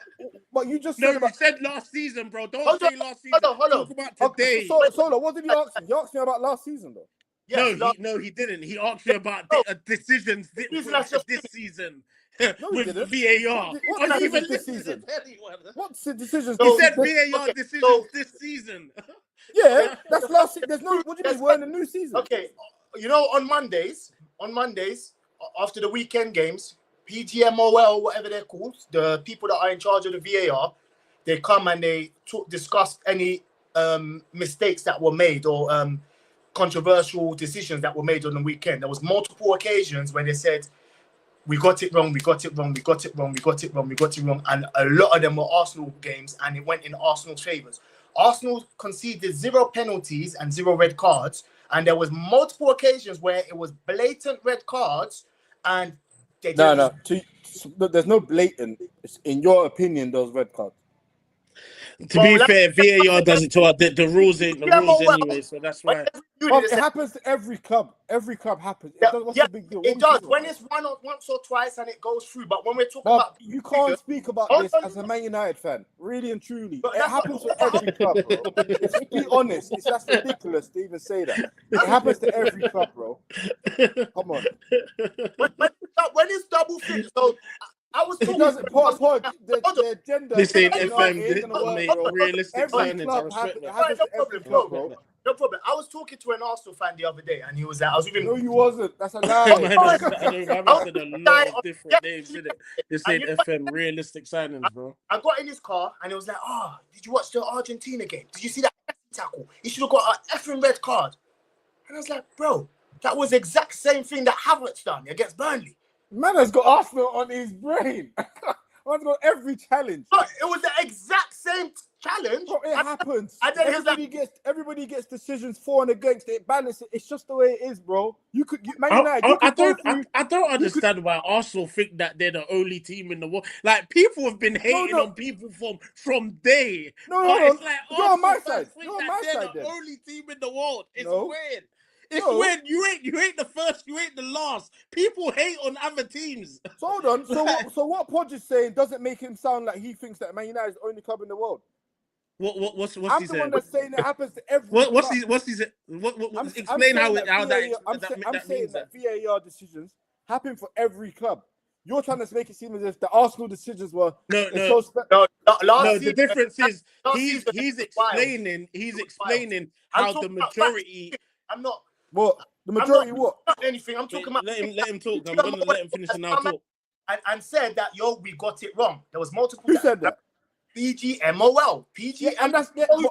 what you just said. You said last season, bro. Don't say last season. Hold on. Talk about today. Solo, what did he ask me? He asked me about last season, though. Yes, he didn't. He asked you about decisions this season with VAR. What decisions this season? What's the decisions? He said VAR decisions this season. Yeah, that's last season. There's no. What do you mean? We're in a new season. Okay, you know, on Mondays, after the weekend games, PGMOL, whatever they're called, the people that are in charge of the VAR, they come and they discuss any mistakes that were made or controversial decisions that were made on the weekend. There was multiple occasions when they said, we got it wrong, and a lot of them were Arsenal games, and it went in Arsenal's favours. Arsenal conceded 0 penalties and 0 red cards, and there was multiple occasions where it was blatant red cards, and they no. There's no blatant. In your opinion, those red cards. To be fair, VAR does it to us. The rules ain't the rules anyway, so that's why. It happens to every club. Every club happens. What's the big deal? It does. When it's once or twice and it goes through. But when we're talking about... You can't speak about this as a Man United fan. Really and truly. It happens to every club, bro. Let's be honest. That's ridiculous to even say that. It happens to every club, bro. Come on. When it's double figures, so... I was talking the agenda. This ain't FM. Realistic signings. No problem. I was talking to an Arsenal fan the other day, and he was like, I was with him. No, you wasn't. That's a lie. I said a lot of different names in it. This ain't FM. Realistic signings, bro. I got in his car, and it was like, did you watch the Argentina game? Did you see that tackle? He should have got an effing red card. And I was like, bro, that was the exact same thing that Havertz done against Burnley. Man has got Arsenal on his brain. Man's got every challenge. But it was the exact same challenge. Bro, it happens. And then everybody gets decisions for and against it. Balance it. It's just the way it is, bro. I don't understand why Arsenal think that they're the only team in the world. Like, people have been hating on people from day. It's like you're on my side. They're the only team in the world. It's weird. It's weird. You ain't the first. You ain't the last. People hate on other teams. So hold on. So what Podge is saying doesn't make him sound like he thinks that Man United is the only club in the world. What's I'm he the saying? one that's saying it happens to every. What's he saying? Explain how that. I'm saying that VAR decisions happen for every club. You're trying to make it seem as if the Arsenal decisions were no. The difference is he's explaining how the majority. I'm not. What? The majority what? Not anything. I'm talking about... Let him talk. I'm going to let him finish and now talk. And said that, we got it wrong. There was multiple... Who said that? PGMOL. And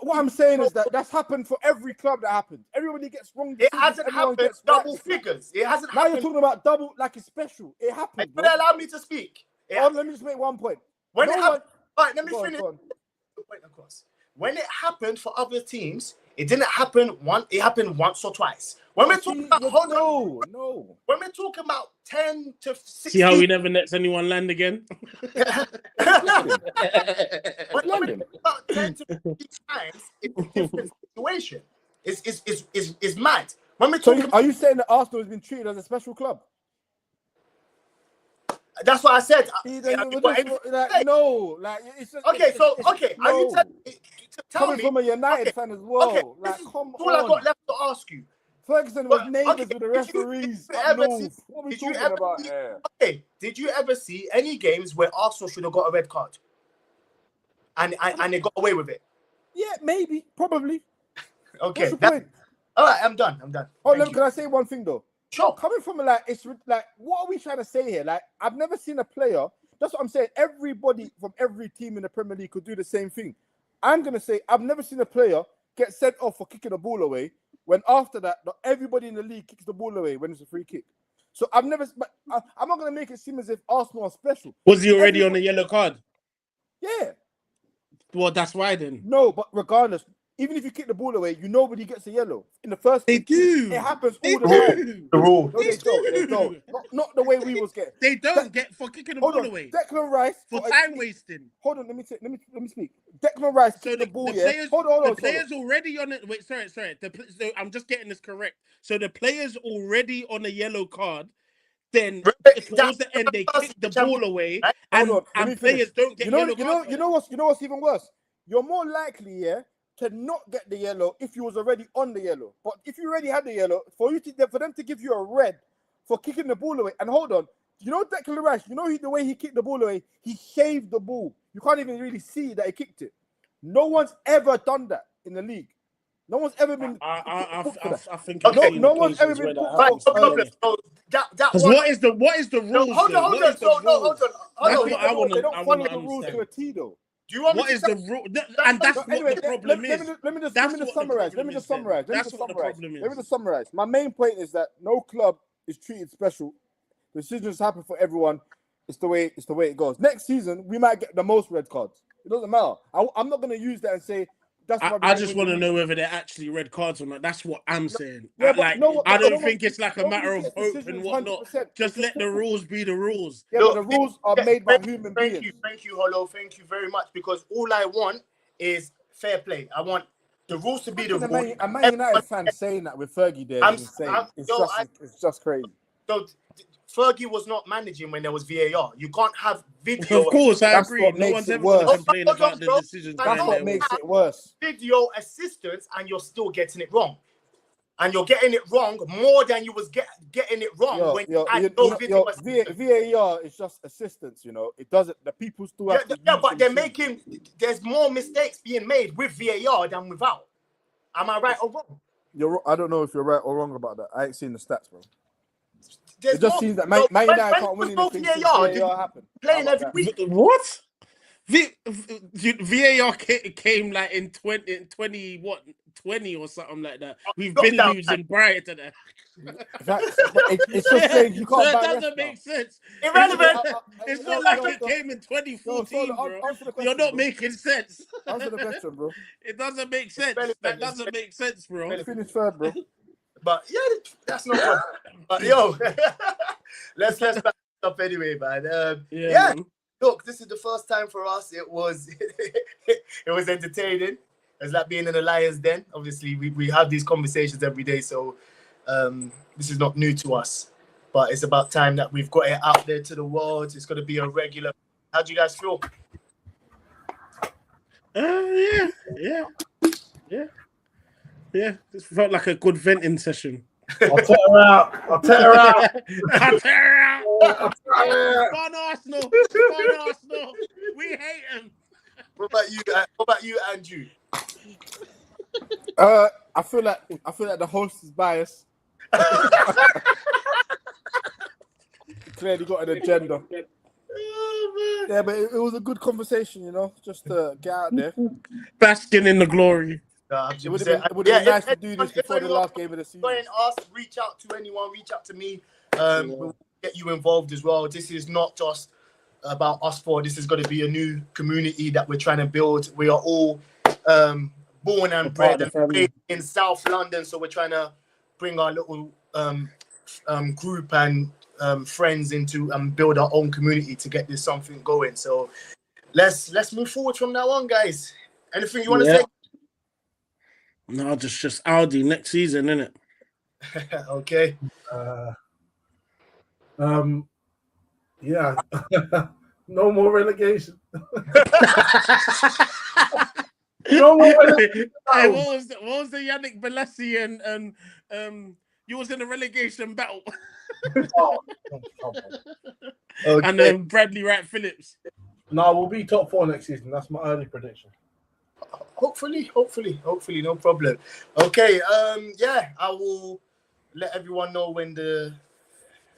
what I'm saying is that's happened for every club that happens. Everybody gets wrong. It hasn't happened double figures. It hasn't happened... Now you're talking about double, like it's special. It happens. But allow me to speak. Let me just make one point. When it happened... All right, let me finish. When it happened for other teams, It didn't happen once. It happened once or twice. When we're talking about no. When we're talking about 10 to 16, See how he never lets anyone land again. when we're talking about 10 to 15 times, it's a different situation. It's mad. When we're talking, are you saying that Arsenal has been treated as a special club? that's what I said. No, like it's just, okay. Are you tell coming me from a United fan as well? Okay, like, this is come all on. I got left to ask you. Ferguson was neighbours with the referees. What are we talking about here? Okay, did you ever see any games where Arsenal should have got a red card, and they got away with it? Yeah, maybe, probably. Okay, what's the point? All right, I'm done. Oh, can I say one thing though? Sure. Coming from like, it's like, what are we trying to say here? Like, I've never seen a player. That's what I'm saying. Everybody from every team in the Premier League could do the same thing. I'm gonna say I've never seen a player get sent off for kicking the ball away when after that everybody in the league kicks the ball away when it's a free kick. So I've never. But I'm not gonna make it seem as if Arsenal are special. Was he already on a yellow card? Yeah. Well, that's why then. No, but regardless, even if you kick the ball away, nobody gets a yellow in the first. They do. It happens all the time. The rule. No, they don't. They don't. Not the way we was getting. They don't get for kicking the ball away. Declan Rice for time wasting. Hold on, let me speak. Declan Rice kicked the ball. Players, hold on. The players already on it. Wait, sorry. So I'm just getting this correct. So the players already on a yellow card. Then towards the end, they kick the ball away, and players don't get yellow cards. You know what's even worse? You're more likely, to not get the yellow if you was already on the yellow. But if you already had the yellow, for them to give you a red for kicking the ball away. And hold on, you know Declan Rice, the way he kicked the ball away, he shaved the ball. You can't even really see that he kicked it. No one's ever done that in the league. No one's ever been. I think no one's ever been. Because what is the rules? Hold on. That's what I want. They don't follow the rules to a T though. Do you want what is the rule? And that's what the problem is. Let me just summarize. Let me just summarize. My main point is that no club is treated special. Decisions happen for everyone. It's the way it goes. Next season, we might get the most red cards. It doesn't matter. I'm not going to use that and say that's. I just want to know whether they're actually red cards or not. That's what I'm saying. Yeah, I don't think it's like a matter of hope and whatnot. Just let the rules be the rules. Yeah, but the rules are made by human beings. Thank you, Holo. Thank you very much. Because all I want is fair play. I want the rules to be the rules. A Man United fan saying that with Fergie there is insane. It's just crazy. So Fergie was not managing when there was VAR. You can't have video. Of course, I agree. No one's ever going to complain about the decisions. That's what makes it worse. Video assistance, and you're still getting it wrong. And you're getting it wrong more than you was getting it wrong when you had no video assistance. VAR is just assistance, It doesn't. The people still have to. Yeah, but there's more mistakes being made with VAR than without. Am I right or wrong? I don't know if you're right or wrong about that. I ain't seen the stats, bro. It just seems that Man United can't win anything since VAR happened. Playing every week. What? VAR came like in 20 or something like that. We've been losing prior to that. It's just saying you can't. So it doesn't make sense. Irrelevant. It's not like it came in 2014, bro. You're not making sense. Answer the question, bro. It doesn't make sense. That doesn't make sense, bro. Let's finish third, bro. But yeah, that's no problem. But yo, let's back up anyway, man. Yeah. Look, this is the first time for us. It was entertaining. It's like being in a lion's den. Obviously, we have these conversations every day, so this is not new to us. But it's about time that we've got it out there to the world. It's going to be a regular. How do you guys feel? Yeah. This felt like a good venting session. I'll tear her out. I'll tear her out. Gone Arsenal. We hate him. What about you, Andrew? I feel like the host is biased. Clearly got an agenda. Oh, man. Yeah, but it was a good conversation, just to get out there. Basking in the glory. It would have been nice to do this before the last game of the season. Reach out to anyone, reach out to me. We'll get you involved as well. This is not just about us four. This is going to be a new community that we're trying to build. We are all born and part bred of the and family. raised in South London, so we're trying to bring our little group and friends into and build our own community to get this something going. So let's move forward from now on, guys. Anything you want to Yeah. say? No, just Audi next season, innit? Okay. Yeah. No more relegation. No more relegation. Hey, what was the Yannick Bolasie and you was in a relegation battle? Oh, come on. Okay. And Bradley Wright Phillips. No, we'll be top 4 next season. That's my early prediction. Hopefully, no problem. Okay, yeah, I will let everyone know when the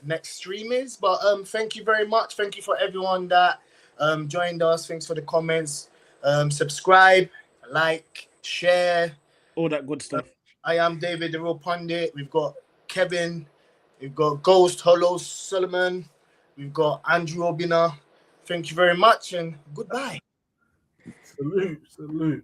next stream is. But thank you very much. Thank you for everyone that joined us. Thanks for the comments. Subscribe, like, share. All that good stuff. I am David, the real pundit. We've got Kevin, we've got Ghost, Hello Solomon, we've got Andrew Obina. Thank you very much and goodbye. Salute.